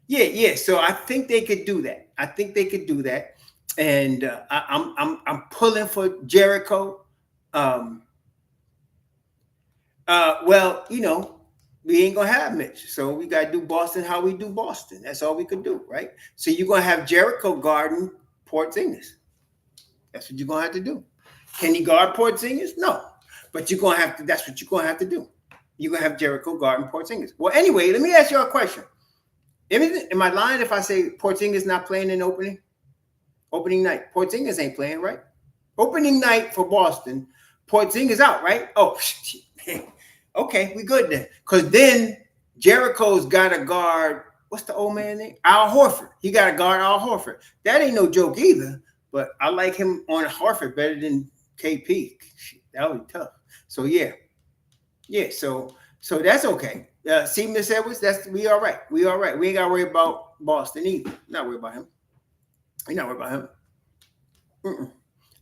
Speaker 1: Yeah. So I think they could do that. And I'm pulling for Jericho. Well, we ain't gonna have Mitch, so we gotta do Boston how we do Boston. That's all we could do, right? So you're gonna have Jericho guarding Porzingis. That's what you're gonna have to do. Can he guard Porzingis? No, but you're gonna have to. That's what you're gonna have to do. You're gonna have Jericho guarding Porzingis. Well, anyway, let me ask you a question. Am I lying if I say Porzingis not playing in opening night? Porzingis ain't playing, right? Opening night for Boston, Porzingis out, right? Oh, okay, we good then. Because then Jericho's got to guard, what's the old man name? Al Horford. He got to guard Al Horford. That ain't no joke either, but I like him on Horford better than KP. That would be tough. So, yeah. So that's okay. See, Miss Edwards, we all right. We all right. We ain't got to worry about Boston either. Not worried about him. We're not worried about him. Mm-mm.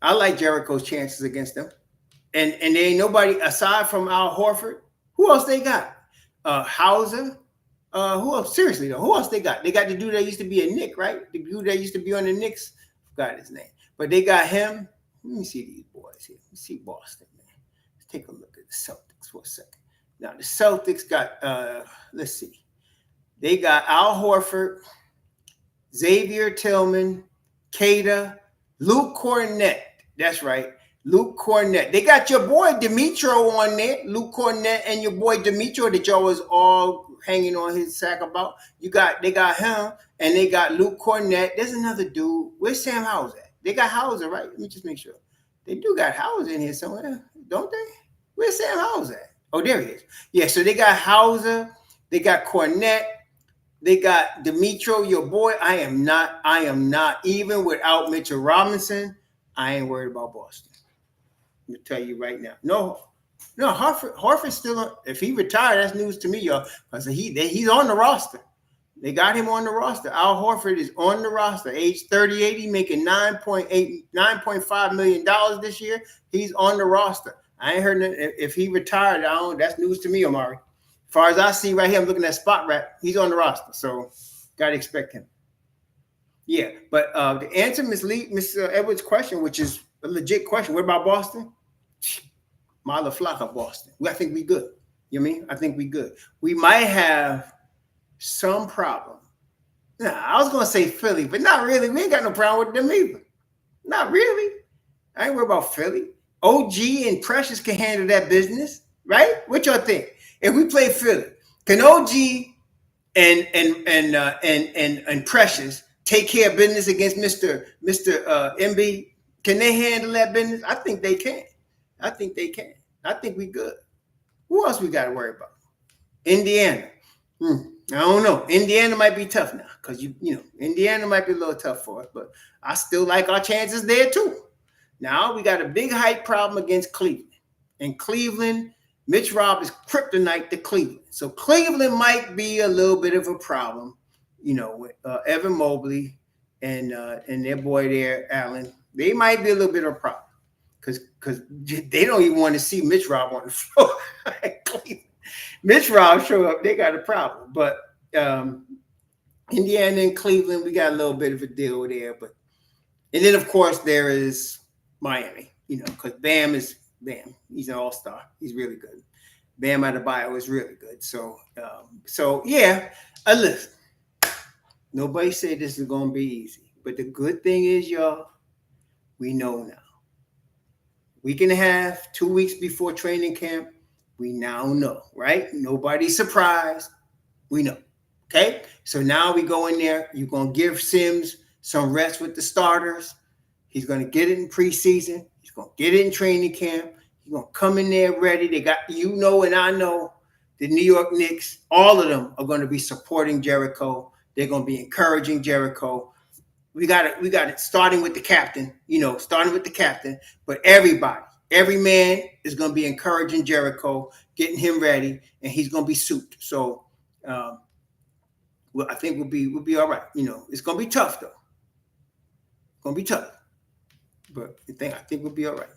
Speaker 1: I like Jericho's chances against them. And there ain't nobody aside from Al Horford. Who else they got? Hauser. Who else? Seriously though, who else they got? They got the dude that used to be a Knick, right? The dude that used to be on the Knicks. Forgot his name. But they got him. Let me see these boys here. Let's see Boston, man. Let's take a look at the Celtics for a second. Now the Celtics got let's see. They got Al Horford, Xavier Tillman, Cada, Luke Cornett. That's right. Luke Cornett. They got your boy Demetro on there. Luke Cornett and your boy Demetro that y'all was all hanging on his sack about. They got him and they got Luke Cornett. There's another dude. Where's Sam Hauser at? They got Hauser, right? Let me just make sure. They do got Hauser in here somewhere, don't they? Where's Sam Hauser at? Oh, there he is. Yeah, so they got Hauser. They got Cornett. They got Demetro, your boy. I am not, even without Mitchell Robinson, I ain't worried about Boston. I'm gonna tell you right now. No, Harford's still on. If he retired, that's news to me, y'all. Because he's on the roster. They got him on the roster. Al Horford is on the roster. Age 38, he making $9.5 million this year. He's on the roster. I ain't heard nothing. If he retired, that's news to me, Omari. As far as I see right here, I'm looking at Spot Rap. He's on the roster, so gotta expect him. Yeah, but to answer Miss Edwards' question, which is a legit question, what about Boston? Mala Flocka, Boston. I think we good. You know what I mean? I think we good. We might have some problem. Nah, I was gonna say Philly, but not really. We ain't got no problem with them either. Not really. I ain't worried about Philly. OG and Precious can handle that business, right? What y'all think? If we play Philly, can OG and Precious take care of business against Mr. MB? Can they handle that business? I think they can. I think we good. Who else we got to worry about? Indiana. I don't know. Indiana might be tough now because Indiana might be a little tough for us, but I still like our chances there too. Now we got a big height problem against Cleveland. And Cleveland, Mitch Rob is kryptonite to Cleveland. So Cleveland might be a little bit of a problem, with Evan Mobley and their boy there, Allen. They might be a little bit of a problem because they don't even want to see Mitch Rob on the floor. Mitch Rob show up, they got a problem. But Indiana and Cleveland, we got a little bit of a deal there. And then, of course, there is Miami, because Bam. He's an all-star. He's really good. Bam Adebayo is really good. So yeah. Listen, nobody said this is going to be easy. But the good thing is, y'all, we know now. Week and a half, 2 weeks before training camp, we now know, right? Nobody's surprised. We know. Okay? So now we go in there. You're going to give Sims some rest with the starters. He's going to get it in preseason. He's going to get it in training camp. He's going to come in there ready. They got, and I know, the New York Knicks, all of them are going to be supporting Jericho. They're going to be encouraging Jericho. We got it starting with the captain, but everybody, every man is going to be encouraging Jericho, getting him ready, and he's going to be souped. So, I think we'll be all right. It's going to be tough though. It's going to be tough. But I think we'll be all right.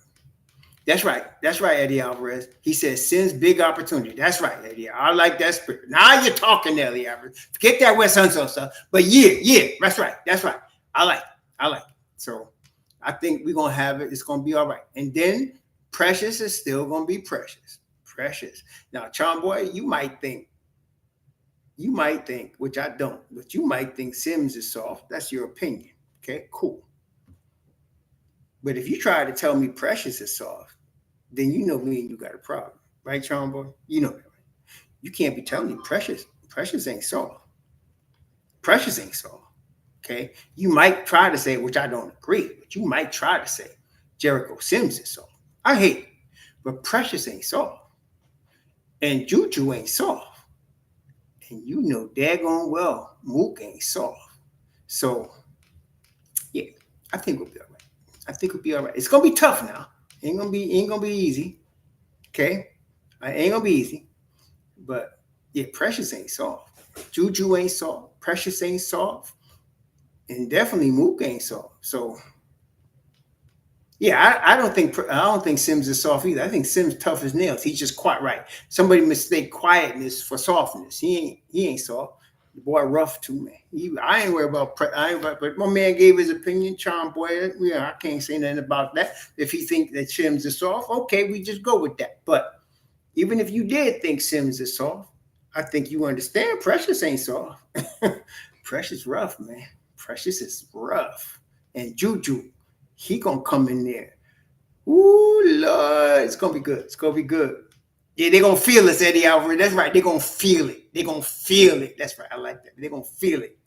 Speaker 1: That's right, Eddie Alvarez. He says, Sims, big opportunity. That's right, Eddie. I like that spirit. Now you're talking, Eddie Alvarez. Forget that West Huntsville stuff. But yeah, that's right. I like it. So I think we're going to have it. It's going to be all right. And then Precious is still going to be Precious. Precious. Now, Charm Boy, you might think, which I don't, but you might think Sims is soft. That's your opinion. Okay, cool. But if you try to tell me Precious is soft, then you know me and you got a problem. Right, Charm Boy? You know that, right? You can't be telling me Precious ain't soft. Precious ain't soft. Okay. You might try to say, which I don't agree, but you might try to say Jericho Sims is soft. I hate it. But Precious ain't soft. And Juju ain't soft. And you know daggone well Mook ain't soft. So yeah, I think we'll be all right. I think we'll be all right. It's gonna be tough now. Ain't gonna be easy. Okay? Ain't gonna be easy. But yeah, Precious ain't soft. Juju ain't soft. Precious ain't soft. And definitely Mook ain't soft. So yeah, I don't think Sims is soft either. I think Sims tough as nails. He's just quite right. Somebody mistake quietness for softness. He ain't soft. The boy rough too, man. I ain't worried about but my man gave his opinion. Charm Boy, yeah, I can't say nothing about that. If he think that Sims is soft, okay, we just go with that. But even if you did think Sims is soft, I think you understand Precious ain't soft. Precious rough, man. Precious is rough. And Juju, he gonna come in there. Ooh, Lord, it's gonna be good. It's gonna be good. Yeah, they're gonna feel us, Eddie Alvarez. That's right. They're gonna feel it. They're gonna feel it. That's right. I like that. They're gonna feel it.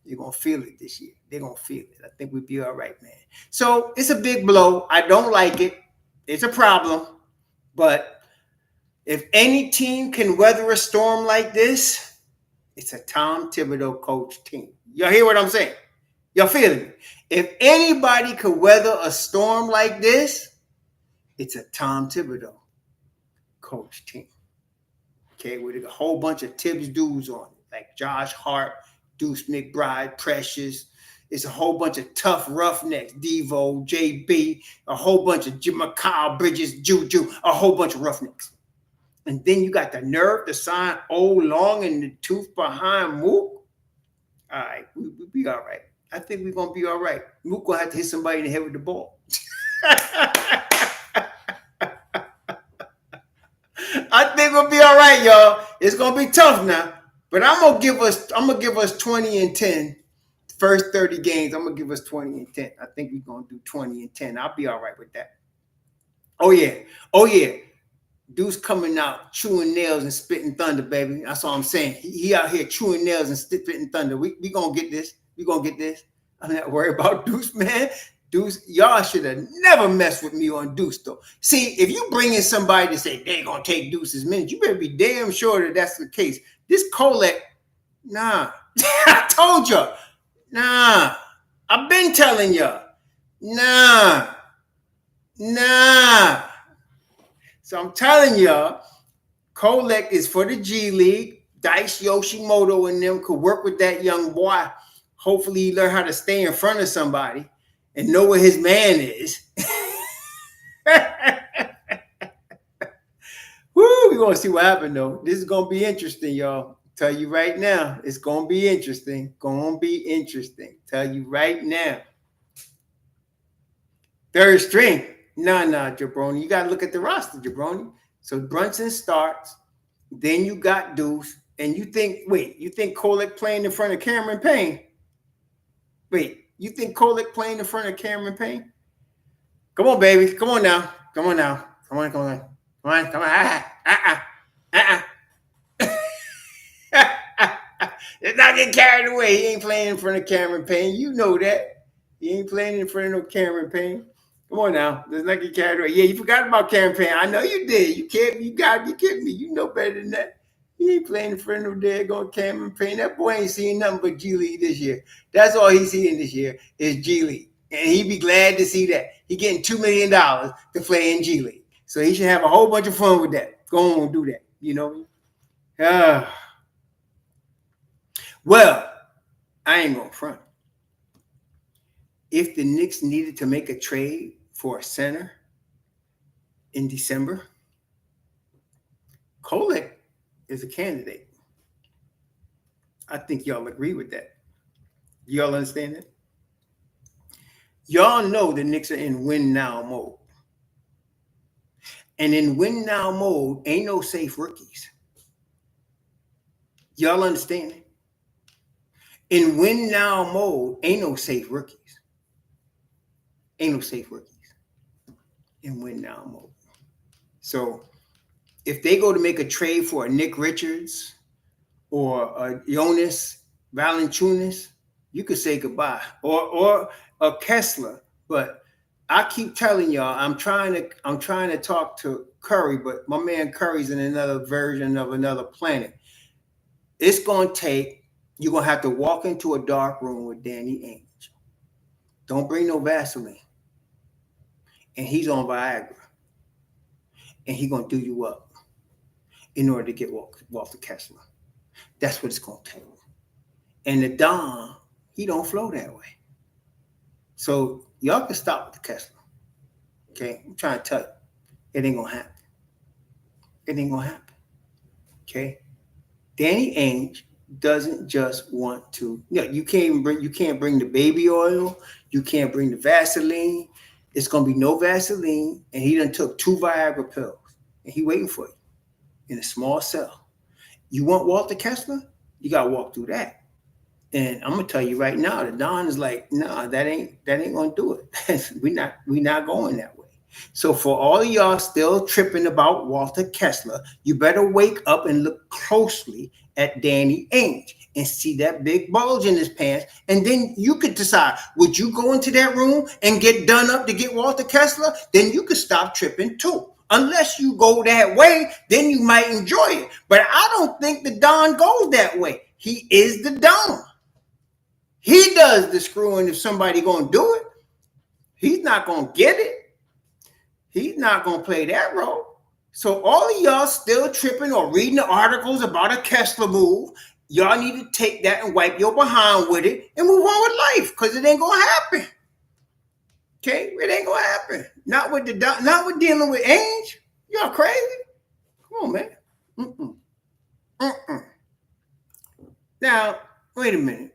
Speaker 1: They're gonna feel it this year. They're gonna feel it. I think we'll be all right, man. So it's a big blow. I don't like it. It's a problem. But if any team can weather a storm like this, it's a Tom Thibodeau coach team. Y'all hear what I'm saying? Y'all feeling me? If anybody could weather a storm like this, it's a Tom Thibodeau coach team. Okay, with a whole bunch of Tibbs dudes on it, like Josh Hart, Deuce McBride, Precious. It's a whole bunch of tough roughnecks, Devo, JB, a whole bunch of Mikal Bridges, Juju, a whole bunch of roughnecks. And then you got the nerve to sign old long and the tooth behind Mook. All right, we'll be all right. I think we're going to be all right. Mook going to have to hit somebody in the head with the ball. I think we'll be all right, y'all. It's going to be tough now. But I'm going to give us 20 and 10. First 30 games, I'm going to give us 20 and 10. I think we're going to do 20 and 10. I'll be all right with that. Oh, yeah. Oh, yeah. Dude's coming out chewing nails and spitting thunder, baby. That's all I'm saying. He out here chewing nails and spitting thunder. We gonna get this. We gonna get this. I'm not worried about Deuce, man. Deuce, y'all should have never messed with me on Deuce, though. See, if you bring in somebody to say they're gonna take Deuce's minutes, you better be damn sure that that's the case. This Kolek, nah. I told y'all. Nah. I've been telling y'all. Nah. So I'm telling y'all, Kolek is for the G League. Dice Yoshimoto and them could work with that young boy. Hopefully he learn how to stay in front of somebody and know where his man is. Woo, we're going to see what happens, though. This is going to be interesting, y'all. Tell you right now, it's going to be interesting. Going to be interesting. Tell you right now. Third string. Nah, Jabroni. You got to look at the roster, Jabroni. So Brunson starts. Then you got Deuce. And you think Kolek playing in front of Cameron Payne? Wait, you think Kolek playing in front of Cameron Payne? Come on, baby. Come on now. Come on. Let's not get carried away. He ain't playing in front of Cameron Payne. You know that. He ain't playing in front of no Cameron Payne. Come on now. Let's not get carried away. Yeah, you forgot about Cameron Payne. I know you did. You gotta be kidding me. You know better than that. He ain't playing in front of no daggone Cameron Payne. That boy ain't seeing nothing but G League this year. That's all he's seeing this year is G League. And he'd be glad to see that. He getting $2 million to play in G League. So he should have a whole bunch of fun with that. Go on and do that. You know? Well, I ain't gonna front. If the Knicks needed to make a trade for a center in December, Kolek is a candidate. I think y'all agree with that. Y'all understand that? Y'all know the Knicks are in win now mode. And in win now mode, ain't no safe rookies. Y'all understand it? In win now mode, ain't no safe rookies. Ain't no safe rookies in win now mode. So if they go to make a trade for a Nick Richards or a Jonas Valanciunas, you could say goodbye. Or a Kessler. But I keep telling y'all, I'm trying to talk to Curry, but my man Curry's in another version of another planet. It's gonna take, you're gonna have to walk into a dark room with Danny Ainge. Don't bring no Vaseline. And he's on Viagra. And he's gonna do you up in order to get Walter Kessler. That's what it's gonna take. And the Don, he don't flow that way. So y'all can stop with the Kessler. Okay, I'm trying to tell you, it ain't gonna happen. It ain't gonna happen. Okay, Danny Ainge doesn't just want to. You can't bring the baby oil. You can't bring the Vaseline. It's gonna be no Vaseline, and he done took 2 Viagra pills, and he waiting for you in a small cell. You want Walter Kessler? You gotta walk through that. And I'm gonna tell you right now, the Don is like, nah, that ain't gonna do it. we not going that way. So for all of y'all still tripping about Walter Kessler, you better wake up and look closely at Danny Ainge and see that big bulge in his pants. And then you could decide, would you go into that room and get done up to get Walter Kessler? Then you could stop tripping too. Unless you go that way, then you might enjoy it. But I don't think the Don goes that way. He is the Don. He does the screwing if somebody gonna do it. He's not gonna get it. He's not gonna play that role. So all of y'all still tripping or reading the articles about a Kessler move, y'all need to take that and wipe your behind with it and move on with life, because it ain't gonna happen. Okay, it ain't gonna happen. Not with dealing with Ainge. Y'all crazy? Come on, man. Now, wait a minute.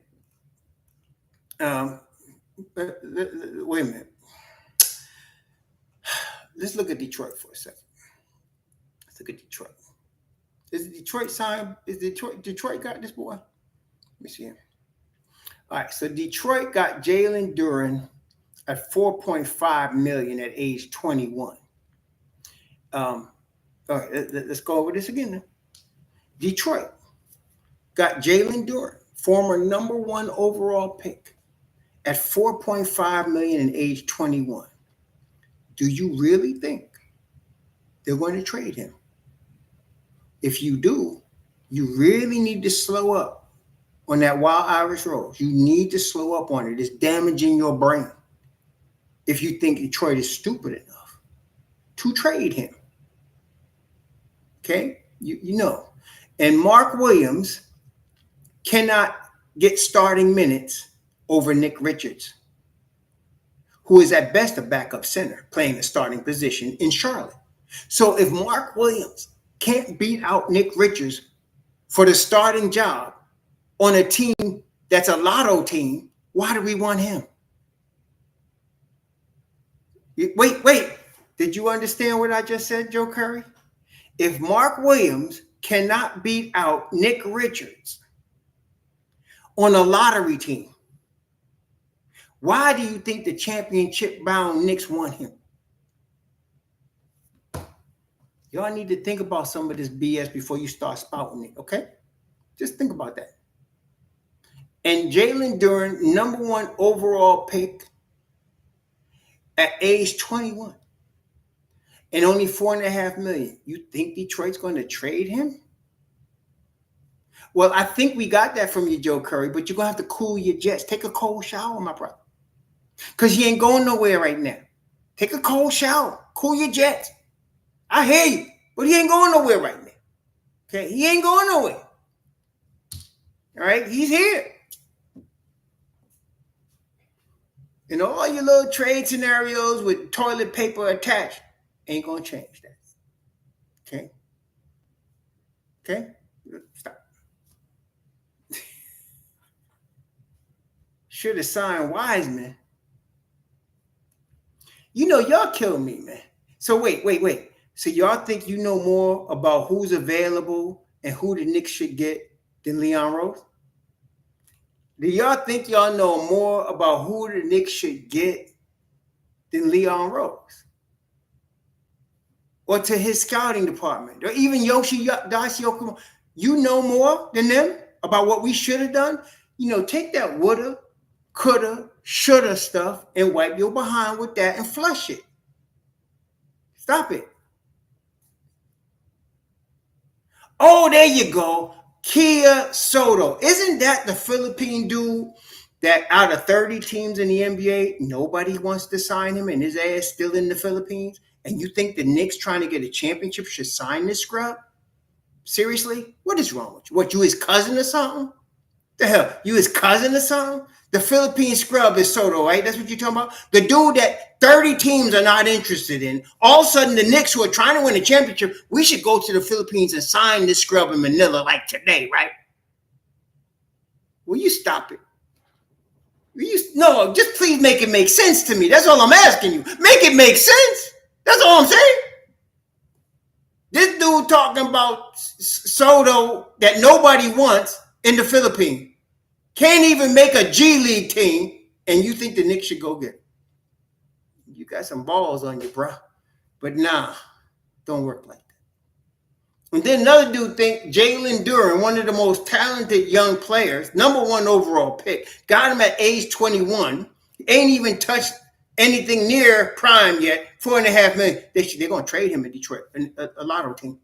Speaker 1: Wait a minute. Let's look at Detroit for a second. Let's look at Detroit. Is Detroit signed? Is Detroit got this boy? Let me see him. All right, so Detroit got Jalen Duren at $4.5 million at age 21. All right, let's go over this again now. Detroit got Jalen Duren, former number 1 overall pick, at $4.5 million at age 21. Do you really think they're going to trade him? If you do, you really need to slow up on that Wild Irish Rose. You need to slow up on it. It's damaging your brain if you think Detroit is stupid enough to trade him. Okay? You know. And Mark Williams cannot get starting minutes over Nick Richards, who is at best a backup center playing the starting position in Charlotte. So if Mark Williams can't beat out Nick Richards for the starting job on a team that's a lotto team, why do we want him? Wait. Did you understand what I just said, Joe Curry? If Mark Williams cannot beat out Nick Richards on a lottery team, why do you think the championship-bound Knicks want him? Y'all need to think about some of this BS before you start spouting it, okay? Just think about that. And Jalen Duren, number 1 overall pick at age 21, and only $4.5 million. You think Detroit's going to trade him? Well, I think we got that from you, Joe Curry, but you're going to have to cool your jets. Take a cold shower, my brother, because you ain't going nowhere right now. Take a cold shower. Cool your jets. I hear you, but he ain't going nowhere right now. Okay, he ain't going nowhere. All right, he's here. And all your little trade scenarios with toilet paper attached ain't going to change that. Okay? Okay? Stop. Should have signed Wiseman. You know, y'all killed me, man. So wait. So y'all think you know more about who's available and who the Knicks should get than Leon Rose? Do y'all think y'all know more about who the Knicks should get than Leon Rose? Or to his scouting department? Or even Yoshi Daichi Okumo? You know more than them about what we should have done? Take that woulda, coulda, shoulda stuff and wipe your behind with that and flush it. Stop it. Oh, there you go. Kia Soto. Isn't that the Philippine dude that out of 30 teams in the NBA, nobody wants to sign him and his ass still in the Philippines? And you think the Knicks trying to get a championship should sign this scrub? Seriously? What is wrong with you? What, you his cousin or something? The hell? You his cousin or something? The Philippine scrub is Soto, right? That's what you're talking about? The dude that 30 teams are not interested in. All of a sudden, the Knicks, who are trying to win a championship, we should go to the Philippines and sign this scrub in Manila like today, right? Will you stop it? No, just please make it make sense to me. That's all I'm asking you. Make it make sense. That's all I'm saying. This dude talking about Soto that nobody wants in the Philippines. Can't even make a G League team, and you think the Knicks should go get it. You got some balls on you, bro. But nah, don't work like that. And then another dude think Jalen Duren, one of the most talented young players, #1 overall pick, got him at age 21, ain't even touched anything near prime yet, $4.5 million. They're going to trade him in Detroit, a lotto team.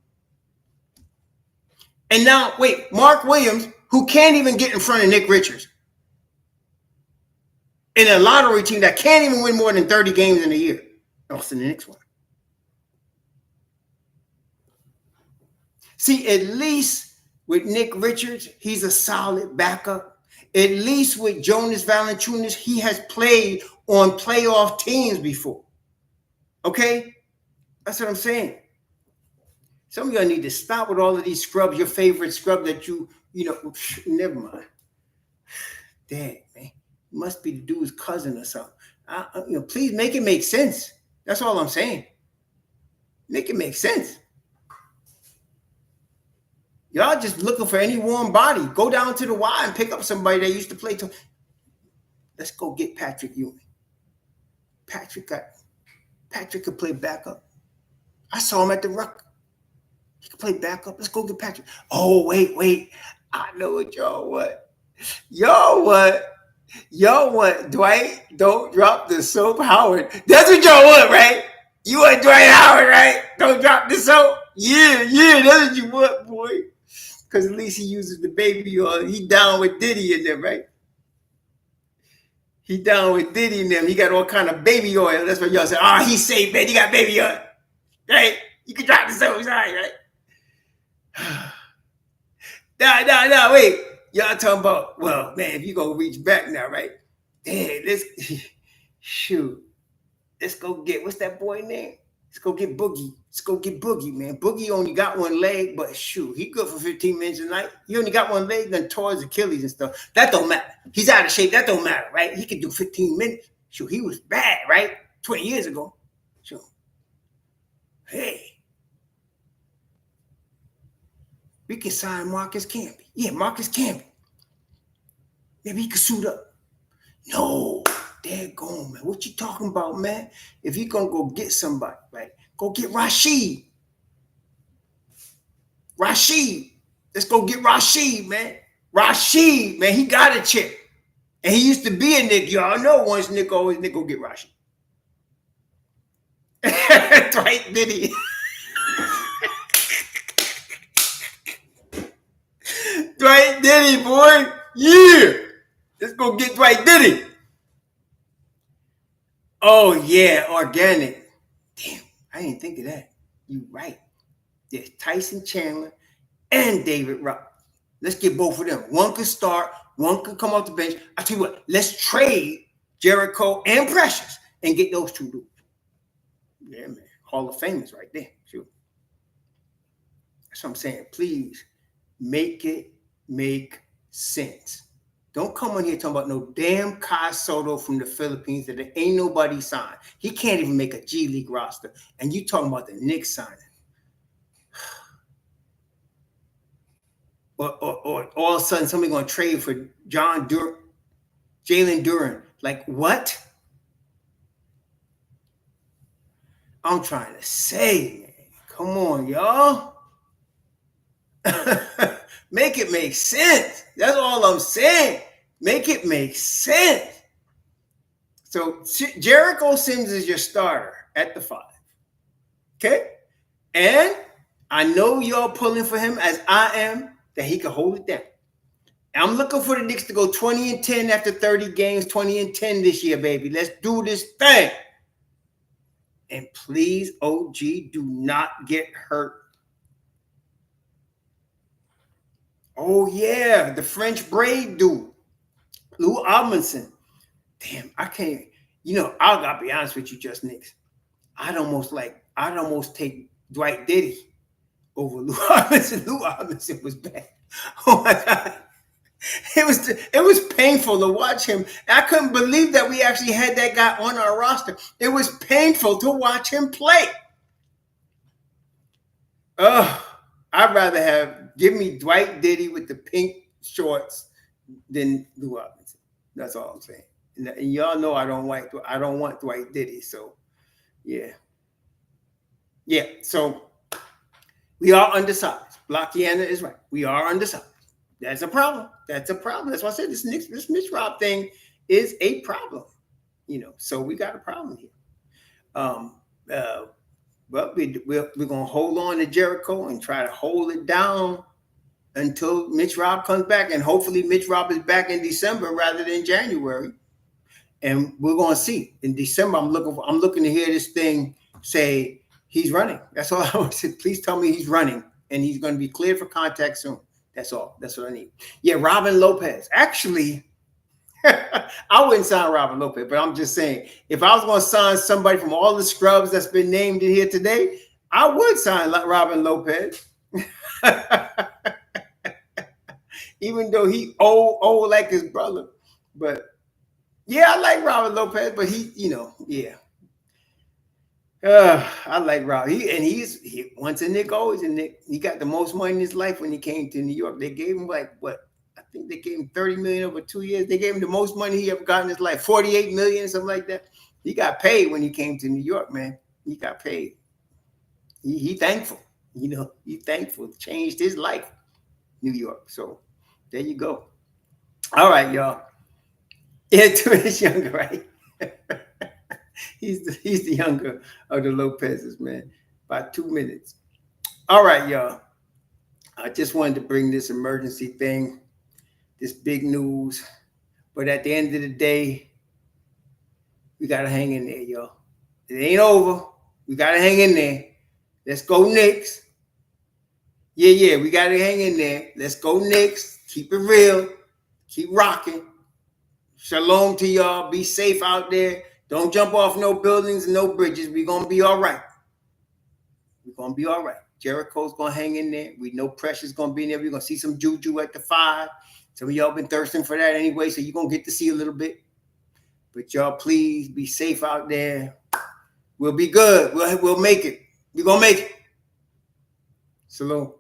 Speaker 1: And now, wait, Mark Williams, who can't even get in front of Nick Richards, in a lottery team that can't even win more than 30 games in a year. Also, the Knicks one. See, at least with Nick Richards, he's a solid backup. At least with Jonas Valanciunas, he has played on playoff teams before. Okay? That's what I'm saying. Some of y'all need to stop with all of these scrubs. Your favorite scrub that never mind. Dang, man. Must be the dude's cousin or something. Please make it make sense. That's all I'm saying. Make it make sense. Y'all just looking for any warm body. Go down to the Y and pick up somebody that used to play. Let's go get Patrick Ewing. Patrick could play backup. I saw him at the Ruck. He could play backup. Let's go get Patrick. Oh, wait. I know what y'all want. Y'all want Dwight, don't drop the soap, Howard. That's what y'all want, right? You want Dwight Howard, right? Don't drop the soap. Yeah, that's what you want, boy. Because at least he uses the baby oil. He down with Diddy in there, right? He down with Diddy in them. He got all kind of baby oil. That's what y'all say. Oh, he's safe, man. He got baby oil. Right? You can drop the soap, right? Nah, wait. Y'all talking about, well, man, if you gonna reach back now, right? Hey, let's go get, what's that boy name? Let's go get Boogie, man. Boogie only got one leg, but shoot, he good for 15 minutes a night. He only got one leg and tore his Achilles and stuff. That don't matter. He's out of shape. That don't matter, right? He can do 15 minutes. Shoot, he was bad, right? 20 years ago. Shoot. Hey. We can sign Marcus Camby. Yeah, Marcus Camby. Maybe he could suit up. No, daggone, man. What you talking about, man? If you gonna go get somebody, right? Go get Rashid. Let's go get Rashid, man. He got a chip. And he used to be a Knick. Y'all know once Knick, always Knick, go get Rashid. Dwight Diddy. Dwight Diddy, boy. Yeah. Let's go get Dwight Diddy. Oh, yeah, organic. Damn, I didn't think of that. You right. There's Tyson Chandler and David Rock. Let's get both of them. One could start, one could come off the bench. I tell you what, let's trade Jericho and Precious and get those two dudes. Yeah, man. Hall of Famers right there. Sure. That's what I'm saying. Please make it make sense. Don't come on here talking about no damn Kai Soto from the Philippines that there ain't nobody signed. He can't even make a G League roster. And you talking about the Knicks signing. Or all of a sudden somebody going to trade for Jalen Duran. Like, what? I'm trying to say, man. Come on, y'all. Make it make sense. That's all I'm saying. Make it make sense. So Jericho Sims is your starter at the 5. Okay? And I know y'all pulling for him as I am, that he can hold it down. I'm looking for the Knicks to go 20-10 after 30 games, 20-10 this year, baby. Let's do this thing. And please, OG, do not get hurt. Oh, yeah, the French braid dude, Lou Amundsen. Damn, I can't. You know, I gotta be honest with you, just Knicks. I'd almost take Dwight Diddy over Lou Amundsen. Lou Amundsen was bad. Oh my God. It was painful to watch him. I couldn't believe that we actually had that guy on our roster. It was painful to watch him play. I'd rather give me Dwight Diddy with the pink shorts than Lou Amundsen. That's all I'm saying. And y'all know I don't want Dwight Diddy. So yeah. So we are undersized. Blockiana is right. We are undersized. That's a problem. That's why I said this Mitch Rob thing is a problem. You know, so we got a problem here. But we're gonna hold on to Jericho and try to hold it down until Mitch Rob comes back, and hopefully Mitch Rob is back in December rather than January. And we're gonna see in December. I'm looking to hear this thing say he's running. That's all I want to say. Please tell me he's running and he's going to be cleared for contact soon. That's all. That's what I need. Yeah, Robin Lopez. Actually, I wouldn't sign Robin Lopez, but I'm just saying, if I was going to sign somebody from all the scrubs that's been named in here today, I would sign Robin Lopez. Even though he old like his brother. But yeah, I like Robin Lopez, but he, yeah. I like Rob. He once a Knick, always a Knick. He got the most money in his life when he came to New York. They gave him I think they gave him $30 million over 2 years. They gave him the most money he ever got in his life, $48 million, something like that. He got paid when he came to New York, man. He got paid. He thankful. He thankful. Changed his life, New York. So there you go. All right, y'all. Yeah, 2 minutes younger, right? He's the younger of the Lopez's, man, by 2 minutes. All right, y'all. I just wanted to bring this emergency thing, this big news. But at the end of the day, we got to hang in there, y'all. It ain't over. We got to hang in there. Let's go Knicks. Yeah, we got to hang in there. Let's go Knicks. Keep it real. Keep rocking. Shalom to y'all. Be safe out there. Don't jump off no buildings and no bridges. We're going to be all right. We're going to be all right. Jericho's going to hang in there. We know pressure's going to be in there. We're going to see some juju at the 5. Some of y'all been thirsting for that anyway, so you're going to get to see a little bit. But y'all, please be safe out there. We'll be good. We'll make it. We're going to make it. Shalom.